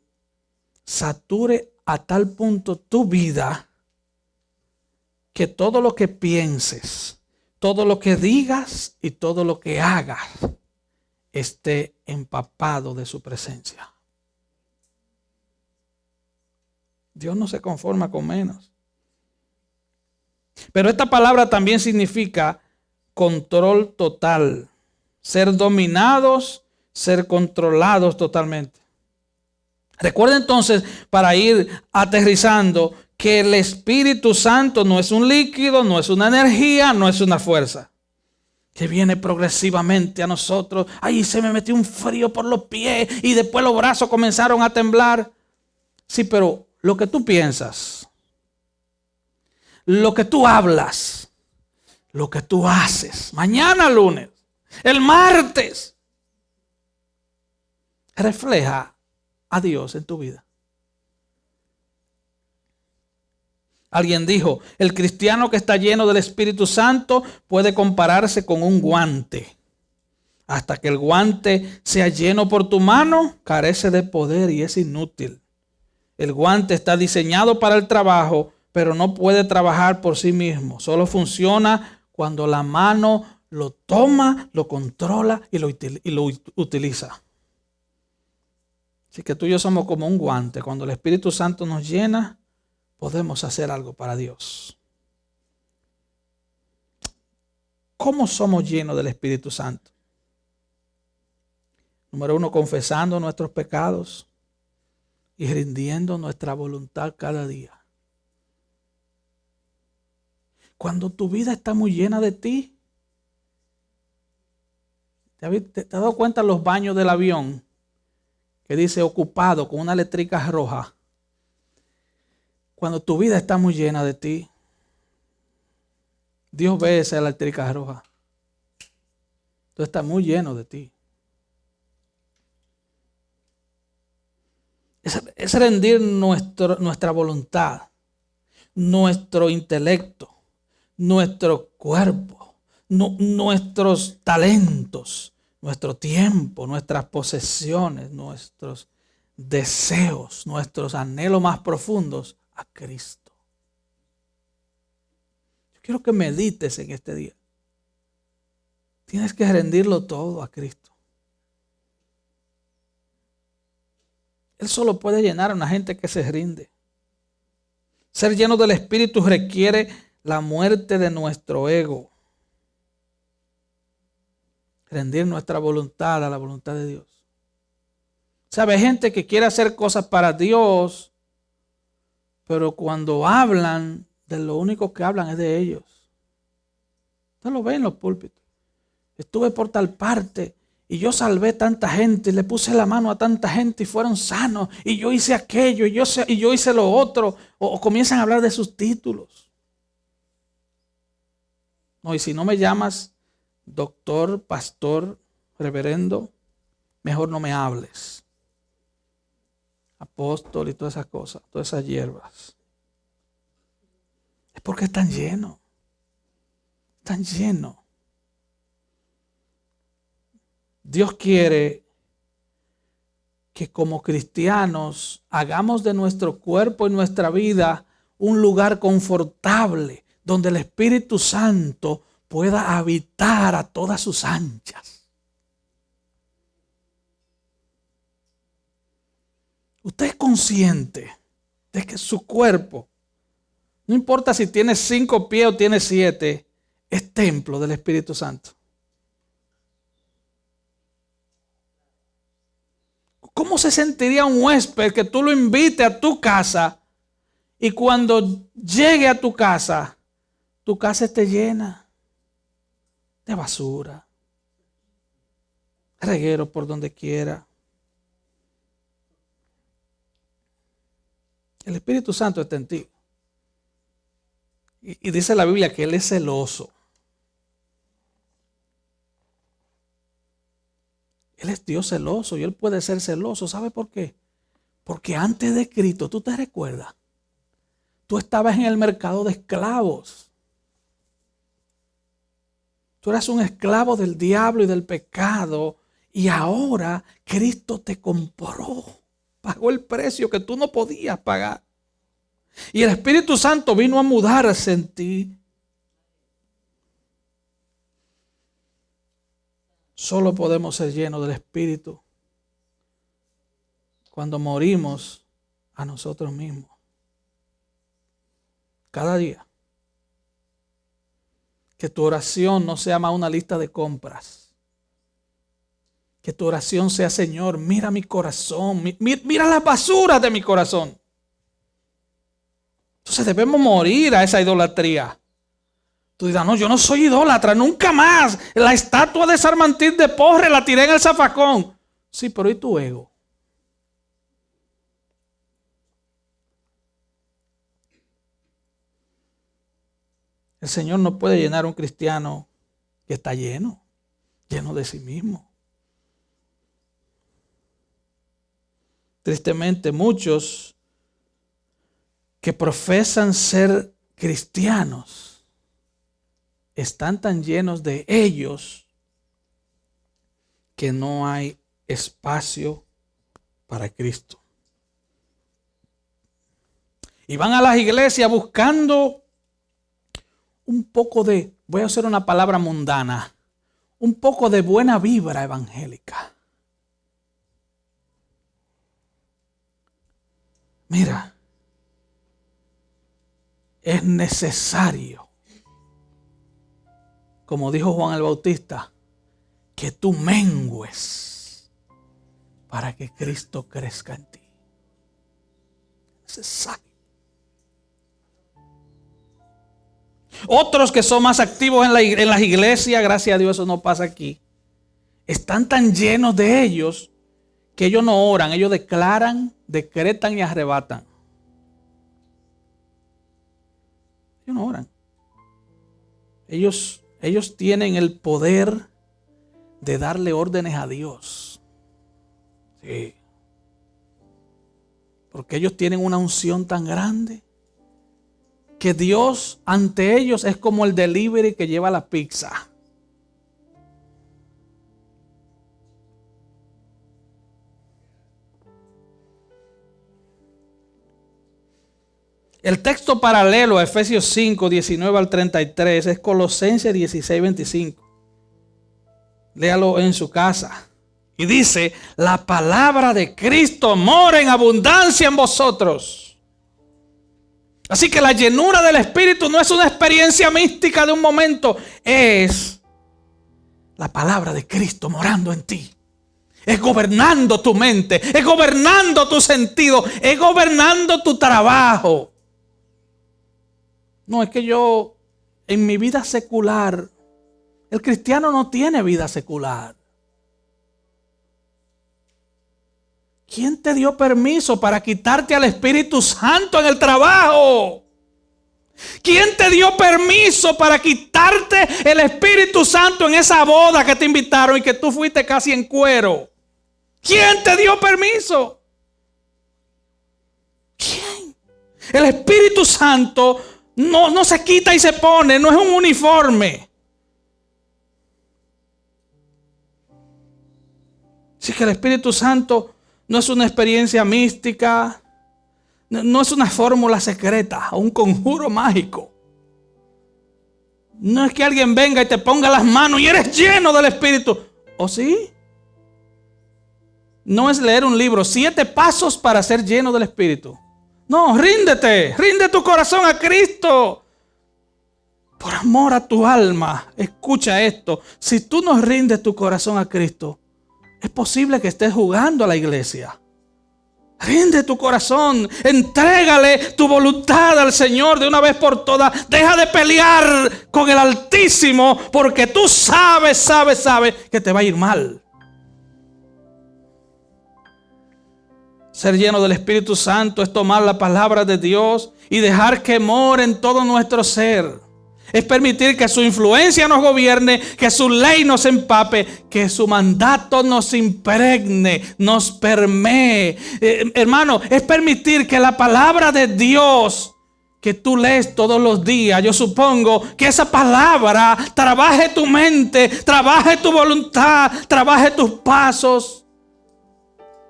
S1: sature a tal punto tu vida que todo lo que pienses, todo lo que digas y todo lo que hagas esté empapado de su presencia. Dios no se conforma con menos. Pero esta palabra también significa control total, ser dominados, ser controlados totalmente. Recuerda entonces, para ir aterrizando, que el Espíritu Santo no es un líquido, no es una energía, no es una fuerza que viene progresivamente a nosotros. Ay, se me metió un frío por los pies y después los brazos comenzaron a temblar. Sí, pero lo que tú piensas, lo que tú hablas, lo que tú haces, mañana lunes, el martes, refleja a Dios en tu vida. Alguien dijo, el cristiano que está lleno del Espíritu Santo puede compararse con un guante. Hasta que el guante sea lleno por tu mano, carece de poder y es inútil. El guante está diseñado para el trabajo, pero no puede trabajar por sí mismo. Solo funciona cuando la mano lo toma, lo controla y lo utiliza. Así que tú y yo somos como un guante. Cuando el Espíritu Santo nos llena, podemos hacer algo para Dios. ¿Cómo somos llenos del Espíritu Santo? Número 1, confesando nuestros pecados y rindiendo nuestra voluntad cada día. Cuando tu vida está muy llena de ti, ¿te has dado cuenta los baños del avión que dice ocupado con una letrica roja? Cuando tu vida está muy llena de ti, Dios ve esa letrica roja. Tú estás muy lleno de ti. Es rendir nuestra voluntad, nuestro intelecto, nuestro cuerpo, nuestros talentos, nuestro tiempo, nuestras posesiones, nuestros deseos, nuestros anhelos más profundos a Cristo. Yo quiero que medites en este día. Tienes que rendirlo todo a Cristo. Él solo puede llenar a una gente que se rinde. Ser lleno del Espíritu requiere la muerte de nuestro ego. Rendir nuestra voluntad a la voluntad de Dios. ¿Sabe? Hay gente que quiere hacer cosas para Dios, pero cuando hablan, de lo único que hablan es de ellos. Usted lo ve en los púlpitos. Estuve por tal parte y yo salvé tanta gente, le puse la mano a tanta gente y fueron sanos, y yo hice aquello, y yo hice lo otro, o comienzan a hablar de sus títulos. No, y si no me llamas doctor, pastor, reverendo, mejor no me hables. Apóstol y todas esas cosas, todas esas hierbas. Es porque están llenos. Están llenos. Dios quiere que como cristianos hagamos de nuestro cuerpo y nuestra vida un lugar confortable donde el Espíritu Santo pueda habitar a todas sus anchas. Usted es consciente de que su cuerpo, no importa si tiene 5 pies o tiene 7, es templo del Espíritu Santo. ¿Cómo se sentiría un huésped que tú lo invites a tu casa y cuando llegue a tu casa esté llena de basura, reguero por donde quiera? El Espíritu Santo está en ti. Y dice la Biblia que Él es celoso. Él es Dios celoso y Él puede ser celoso. ¿Sabe por qué? Porque antes de Cristo, ¿tú te recuerdas? Tú estabas en el mercado de esclavos. Tú eras un esclavo del diablo y del pecado. Y ahora Cristo te compró. Pagó el precio que tú no podías pagar. Y el Espíritu Santo vino a mudarse en ti. Solo podemos ser llenos del Espíritu cuando morimos a nosotros mismos. Cada día. Que tu oración no sea más una lista de compras. Que tu oración sea: Señor, mira mi corazón, mira las basuras de mi corazón. Entonces debemos morir a esa idolatría. Tú dirás: no, yo no soy idólatra, nunca más. La estatua de San Martín de Porres la tiré en el zafacón. Sí, pero ¿y tu ego? El Señor no puede llenar a un cristiano que está lleno de sí mismo. Tristemente, muchos que profesan ser cristianos están tan llenos de ellos que no hay espacio para Cristo. Y van a las iglesias buscando un poco de, voy a usar una palabra mundana, un poco de buena vibra evangélica. Mira, es necesario, como dijo Juan el Bautista, que tú mengues para que Cristo crezca en ti. Necesario. Otros que son más activos en las iglesias, gracias a Dios eso no pasa aquí, están tan llenos de ellos que ellos no oran, ellos declaran, decretan y arrebatan. Ellos no oran. Ellos tienen el poder de darle órdenes a Dios. Sí. Porque ellos tienen una unción tan grande que Dios ante ellos es como el delivery que lleva la pizza. El texto paralelo a Efesios 5, 19 al 33 es Colosenses 16, 25. Léalo en su casa. Y dice: la palabra de Cristo mora en abundancia en vosotros. Así que la llenura del Espíritu no es una experiencia mística de un momento. Es la palabra de Cristo morando en ti. Es gobernando tu mente. Es gobernando tu sentido. Es gobernando tu trabajo. No, es que yo en mi vida secular, el cristiano no tiene vida secular. ¿Quién te dio permiso para quitarte al Espíritu Santo en el trabajo? ¿Quién te dio permiso para quitarte el Espíritu Santo en esa boda que te invitaron y que tú fuiste casi en cuero? ¿Quién te dio permiso? ¿Quién? El Espíritu Santo no se quita y se pone, no es un uniforme. Así que el Espíritu Santo no es una experiencia mística, no es una fórmula secreta o un conjuro mágico. No es que alguien venga y te ponga las manos y eres lleno del Espíritu. ¿O sí? No es leer un libro, 7 pasos para ser lleno del Espíritu. No, ríndete, rinde tu corazón a Cristo. Por amor a tu alma, escucha esto. Si tú no rindes tu corazón a Cristo, es posible que estés jugando a la iglesia. Rinde tu corazón, entrégale tu voluntad al Señor de una vez por todas. Deja de pelear con el Altísimo porque tú sabes que te va a ir mal. Ser lleno del Espíritu Santo es tomar la palabra de Dios y dejar que more en todo nuestro ser. Es permitir que su influencia nos gobierne, que su ley nos empape, que su mandato nos impregne, nos permee. Hermano, es permitir que la palabra de Dios que tú lees todos los días, yo supongo que esa palabra trabaje tu mente, trabaje tu voluntad, trabaje tus pasos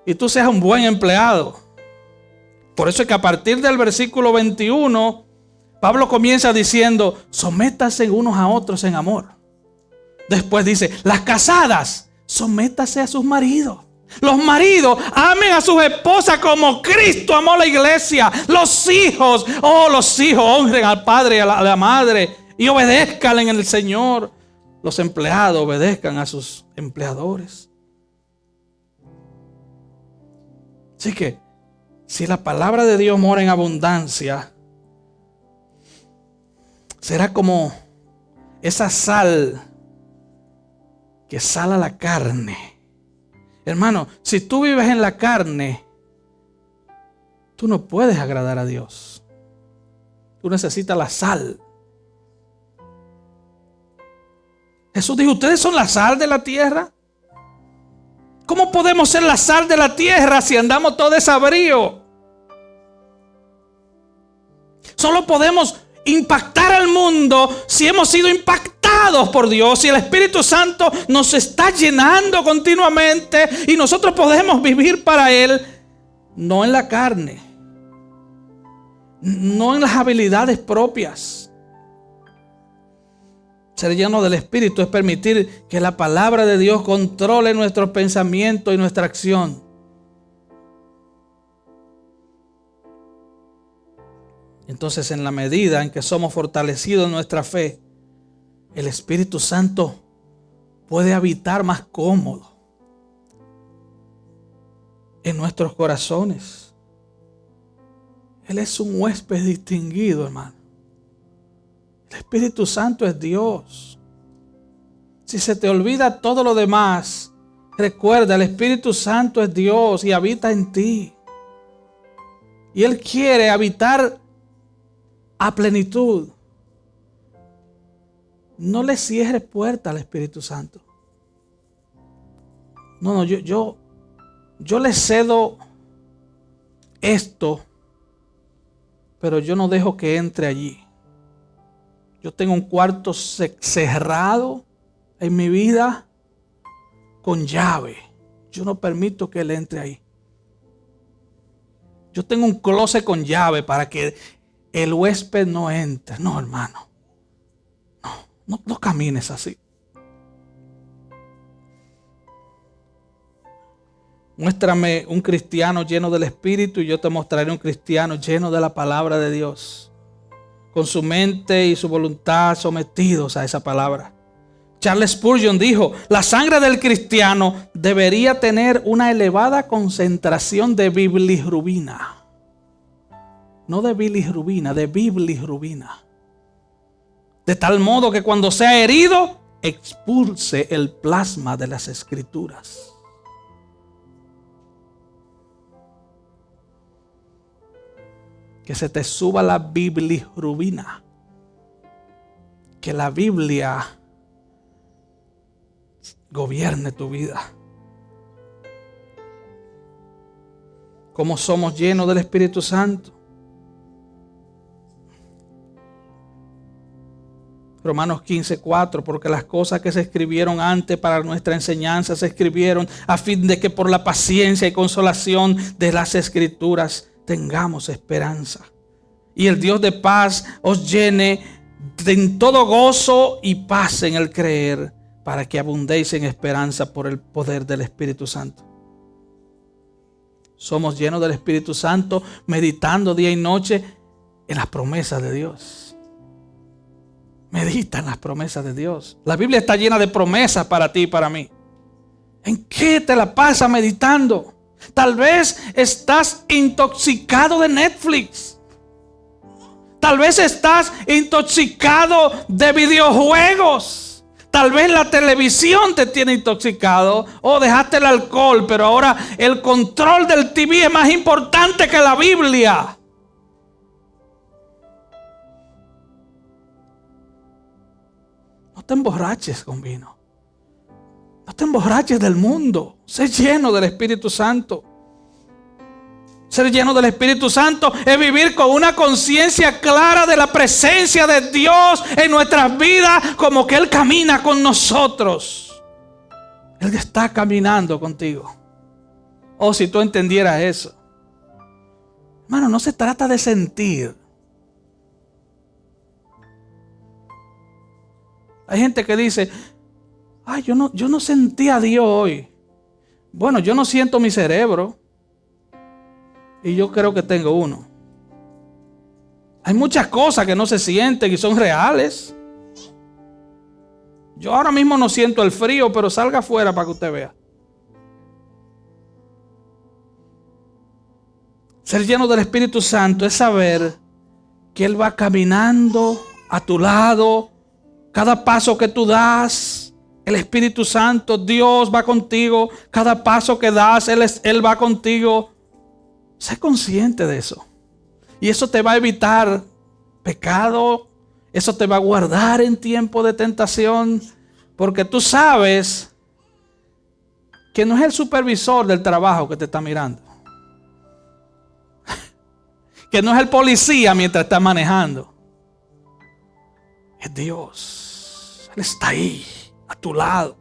S1: y tú seas un buen empleado. Por eso es que a partir del versículo 21, Pablo comienza diciendo: sométase unos a otros en amor. Después dice: las casadas, sométase a sus maridos. Los maridos, amen a sus esposas como Cristo amó a la iglesia. Los hijos, honren al padre y a la madre y obedezcan en el Señor. Los empleados obedezcan a sus empleadores. Así que, si la palabra de Dios mora en abundancia, será como esa sal que sala la carne. Hermano, si tú vives en la carne, tú no puedes agradar a Dios. Tú necesitas la sal. Jesús dijo: ustedes son la sal de la tierra. ¿Cómo podemos ser la sal de la tierra si andamos todo desabrido? Solo podemos impactar al mundo si hemos sido impactados por Dios, si el Espíritu Santo nos está llenando continuamente y nosotros podemos vivir para Él, no en la carne, no en las habilidades propias. Ser lleno del Espíritu es permitir que la palabra de Dios controle nuestros pensamientos y nuestra acción. Entonces, en la medida en que somos fortalecidos en nuestra fe, el Espíritu Santo puede habitar más cómodo en nuestros corazones. Él es un huésped distinguido, hermano. El Espíritu Santo es Dios. Si se te olvida todo lo demás, recuerda, el Espíritu Santo es Dios y habita en ti. Y Él quiere habitar a plenitud. No le cierres puerta al Espíritu Santo. No, yo le cedo esto, pero yo no dejo que entre allí. Yo tengo un cuarto cerrado en mi vida con llave. Yo no permito que Él entre ahí. Yo tengo un closet con llave para que el huésped no entre. No, hermano. No camines así. Muéstrame un cristiano lleno del Espíritu y yo te mostraré un cristiano lleno de la palabra de Dios, con su mente y su voluntad sometidos a esa palabra. Charles Spurgeon dijo: la sangre del cristiano debería tener una elevada concentración de bilirrubina. No de bilirrubina, de bilirrubina. De tal modo que cuando sea herido, expulse el plasma de las Escrituras. Que se te suba la bilirrubina. Que la Biblia gobierne tu vida. ¿Cómo somos llenos del Espíritu Santo? Romanos 15:4, porque las cosas que se escribieron antes para nuestra enseñanza se escribieron a fin de que por la paciencia y consolación de las Escrituras tengamos esperanza. Y el Dios de paz os llene en todo gozo y paz en el creer, para que abundéis en esperanza por el poder del Espíritu Santo. Somos llenos del Espíritu Santo, meditando día y noche en las promesas de Dios. Medita en las promesas de Dios. La Biblia está llena de promesas para ti y para mí. ¿En qué te la pasas meditando? Tal vez estás intoxicado de Netflix. Tal vez estás intoxicado de videojuegos. Tal vez la televisión te tiene intoxicado o dejaste el alcohol, pero ahora el control del TV es más importante que la Biblia. No te emborraches con vino. No te emborraches del mundo. Sé lleno del Espíritu Santo. Ser lleno del Espíritu Santo es vivir con una conciencia clara de la presencia de Dios en nuestras vidas, como que Él camina con nosotros. Él está caminando contigo. Oh, si tú entendieras eso. Hermano, no se trata de sentir. Hay gente que dice, ay, yo no sentí a Dios hoy. Bueno, yo no siento mi cerebro. Y yo creo que tengo uno. Hay muchas cosas que no se sienten y son reales. Yo ahora mismo no siento el frío, pero salga afuera para que usted vea. Ser lleno del Espíritu Santo es saber que Él va caminando a tu lado. Cada paso que tú das, el Espíritu Santo, Dios va contigo. Cada paso que das, Él va contigo. Sé consciente de eso. Y eso te va a evitar pecado. Eso te va a guardar en tiempo de tentación. Porque tú sabes que no es el supervisor del trabajo que te está mirando. Que no es el policía mientras está manejando. Es Dios. Él está ahí, a tu lado.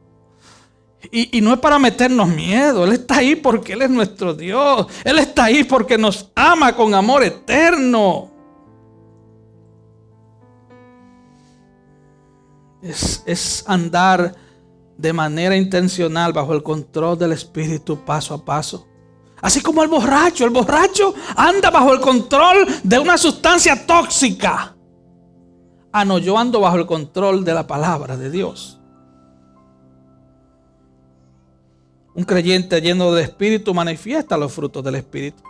S1: Y no es para meternos miedo. Él está ahí porque Él es nuestro Dios. Él está ahí porque nos ama con amor eterno. Es andar de manera intencional bajo el control del Espíritu paso a paso. Así como el borracho anda bajo el control de una sustancia tóxica. Ah, no, yo ando bajo el control de la palabra de Dios. Un creyente lleno del Espíritu manifiesta los frutos del Espíritu.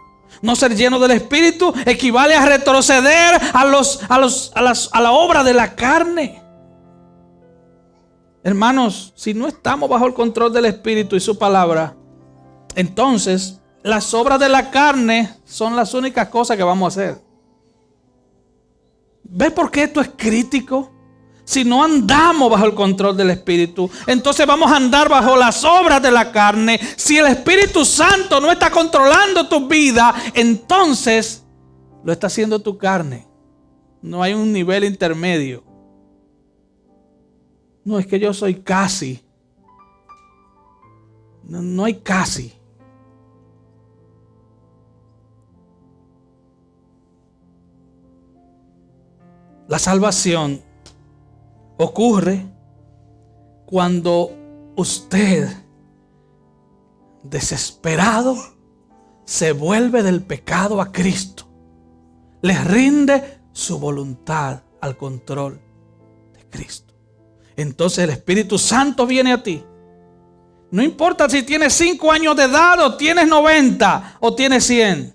S1: No ser lleno del Espíritu equivale a retroceder a la obra de la carne. Hermanos, si no estamos bajo el control del Espíritu y su palabra, entonces las obras de la carne son las únicas cosas que vamos a hacer. ¿Ves por qué esto es crítico? Si no andamos bajo el control del Espíritu, entonces vamos a andar bajo las obras de la carne. Si el Espíritu Santo no está controlando tu vida, entonces lo está haciendo tu carne. No hay un nivel intermedio. No, es que yo soy casi. No hay casi. La salvación ocurre cuando usted, desesperado, se vuelve del pecado a Cristo. Le rinde su voluntad al control de Cristo. Entonces el Espíritu Santo viene a ti. No importa si tienes 5 años de edad o tienes 90 o tienes 100.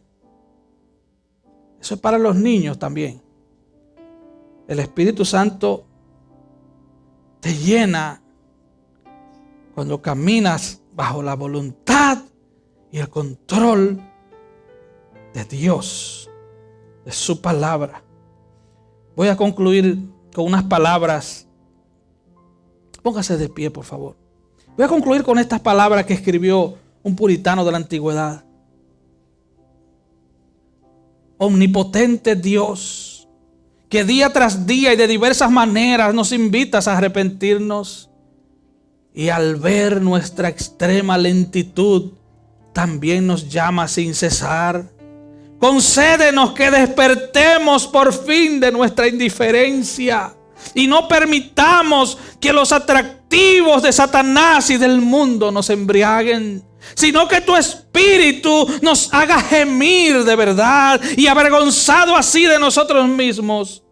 S1: Eso es para los niños también. El Espíritu Santo te llena cuando caminas bajo la voluntad y el control de Dios, de su palabra. Voy a concluir con unas palabras. Póngase de pie, por favor. Voy a concluir con estas palabras que escribió un puritano de la antigüedad. Omnipotente Dios, que día tras día y de diversas maneras nos invitas a arrepentirnos, y al ver nuestra extrema lentitud también nos llama sin cesar. Concédenos que despertemos por fin de nuestra indiferencia y no permitamos que los atractivos de Satanás y del mundo nos embriaguen, sino que tu Espíritu nos haga gemir de verdad, y avergonzado así de nosotros mismos,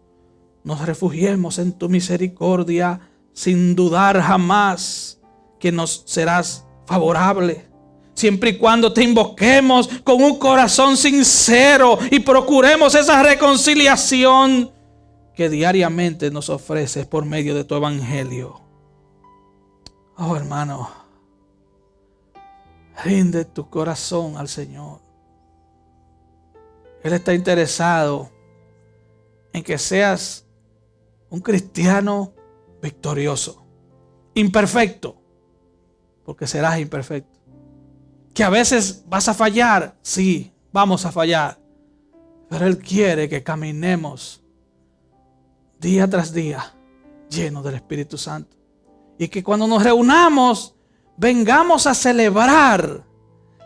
S1: nos refugiemos en tu misericordia, sin dudar jamás que nos serás favorable, siempre y cuando te invoquemos con un corazón sincero y procuremos esa reconciliación que diariamente nos ofreces por medio de tu evangelio. Oh, hermano, rinde tu corazón al Señor. Él está interesado en que seas un cristiano victorioso, imperfecto, porque serás imperfecto. Que a veces vas a fallar, sí, vamos a fallar, pero Él quiere que caminemos día tras día llenos del Espíritu Santo. Y que cuando nos reunamos, vengamos a celebrar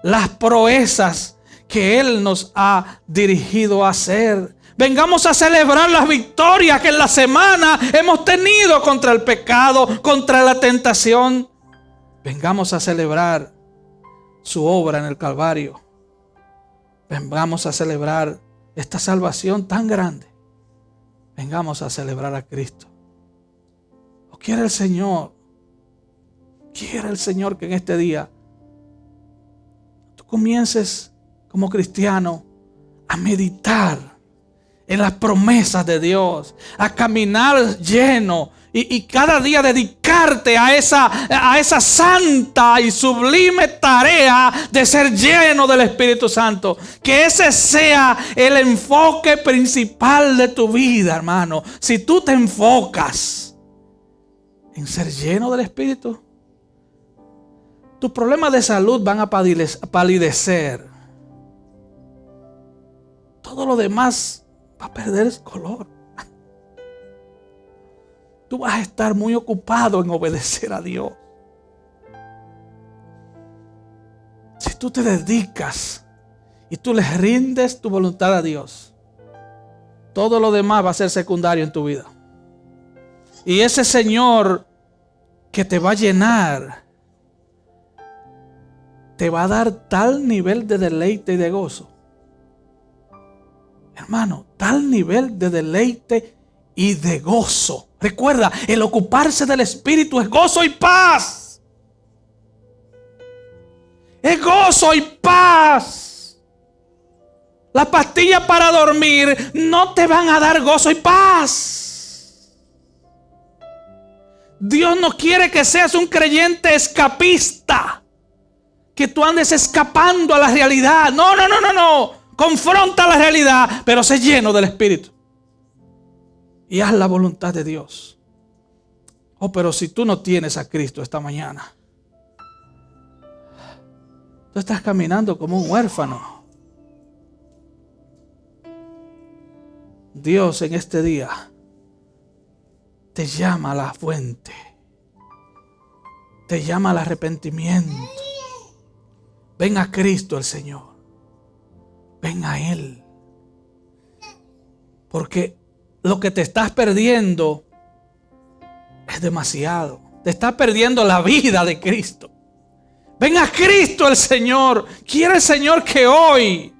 S1: las proezas que Él nos ha dirigido a hacer. Vengamos a celebrar las victorias que en la semana hemos tenido contra el pecado, contra la tentación. Vengamos a celebrar su obra en el Calvario. Vengamos a celebrar esta salvación tan grande. Vengamos a celebrar a Cristo. ¿O quiere el Señor? Quiere el Señor que en este día tú comiences como cristiano a meditar en las promesas de Dios, a caminar lleno y cada día dedicarte a esa santa y sublime tarea de ser lleno del Espíritu Santo. Que ese sea el enfoque principal de tu vida, hermano. Si tú te enfocas en ser lleno del Espíritu, tus problemas de salud van a palidecer. Todo lo demás va a perder color. Tú vas a estar muy ocupado en obedecer a Dios. Si tú te dedicas y tú le rindes tu voluntad a Dios, todo lo demás va a ser secundario en tu vida. Y ese Señor que te va a llenar, te va a dar tal nivel de deleite y de gozo. Hermano, tal nivel de deleite y de gozo. Recuerda, el ocuparse del Espíritu es gozo y paz. Es gozo y paz. Las pastillas para dormir no te van a dar gozo y paz. Dios no quiere que seas un creyente escapista, que tú andes escapando a la realidad. No. Confronta la realidad, pero sé lleno del Espíritu. Y haz la voluntad de Dios. Oh, pero si tú no tienes a Cristo esta mañana, tú estás caminando como un huérfano. Dios en este día te llama a la fuente. Te llama al arrepentimiento. Ven a Cristo el Señor. Ven a Él. Porque lo que te estás perdiendo es demasiado. Te estás perdiendo la vida de Cristo. Ven a Cristo el Señor. Quiere el Señor que hoy,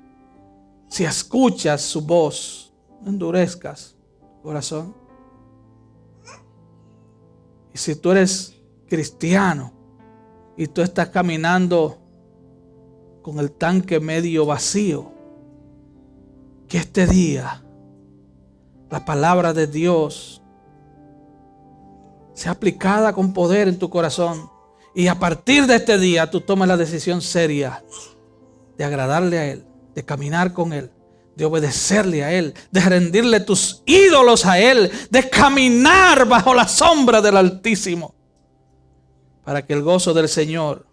S1: si escuchas su voz, no endurezcas tu corazón. Y si tú eres cristiano y tú estás caminando con el tanque medio vacío, que este día la palabra de Dios sea aplicada con poder en tu corazón. Y a partir de este día tú tomas la decisión seria de agradarle a Él, de caminar con Él, de obedecerle a Él, de rendirle tus ídolos a Él, de caminar bajo la sombra del Altísimo, para que el gozo del Señor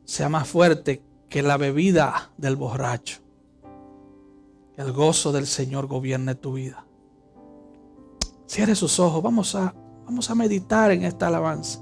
S1: sea más fuerte que la bebida del borracho. Que el gozo del Señor gobierne tu vida. Cierre sus ojos, vamos a meditar en esta alabanza.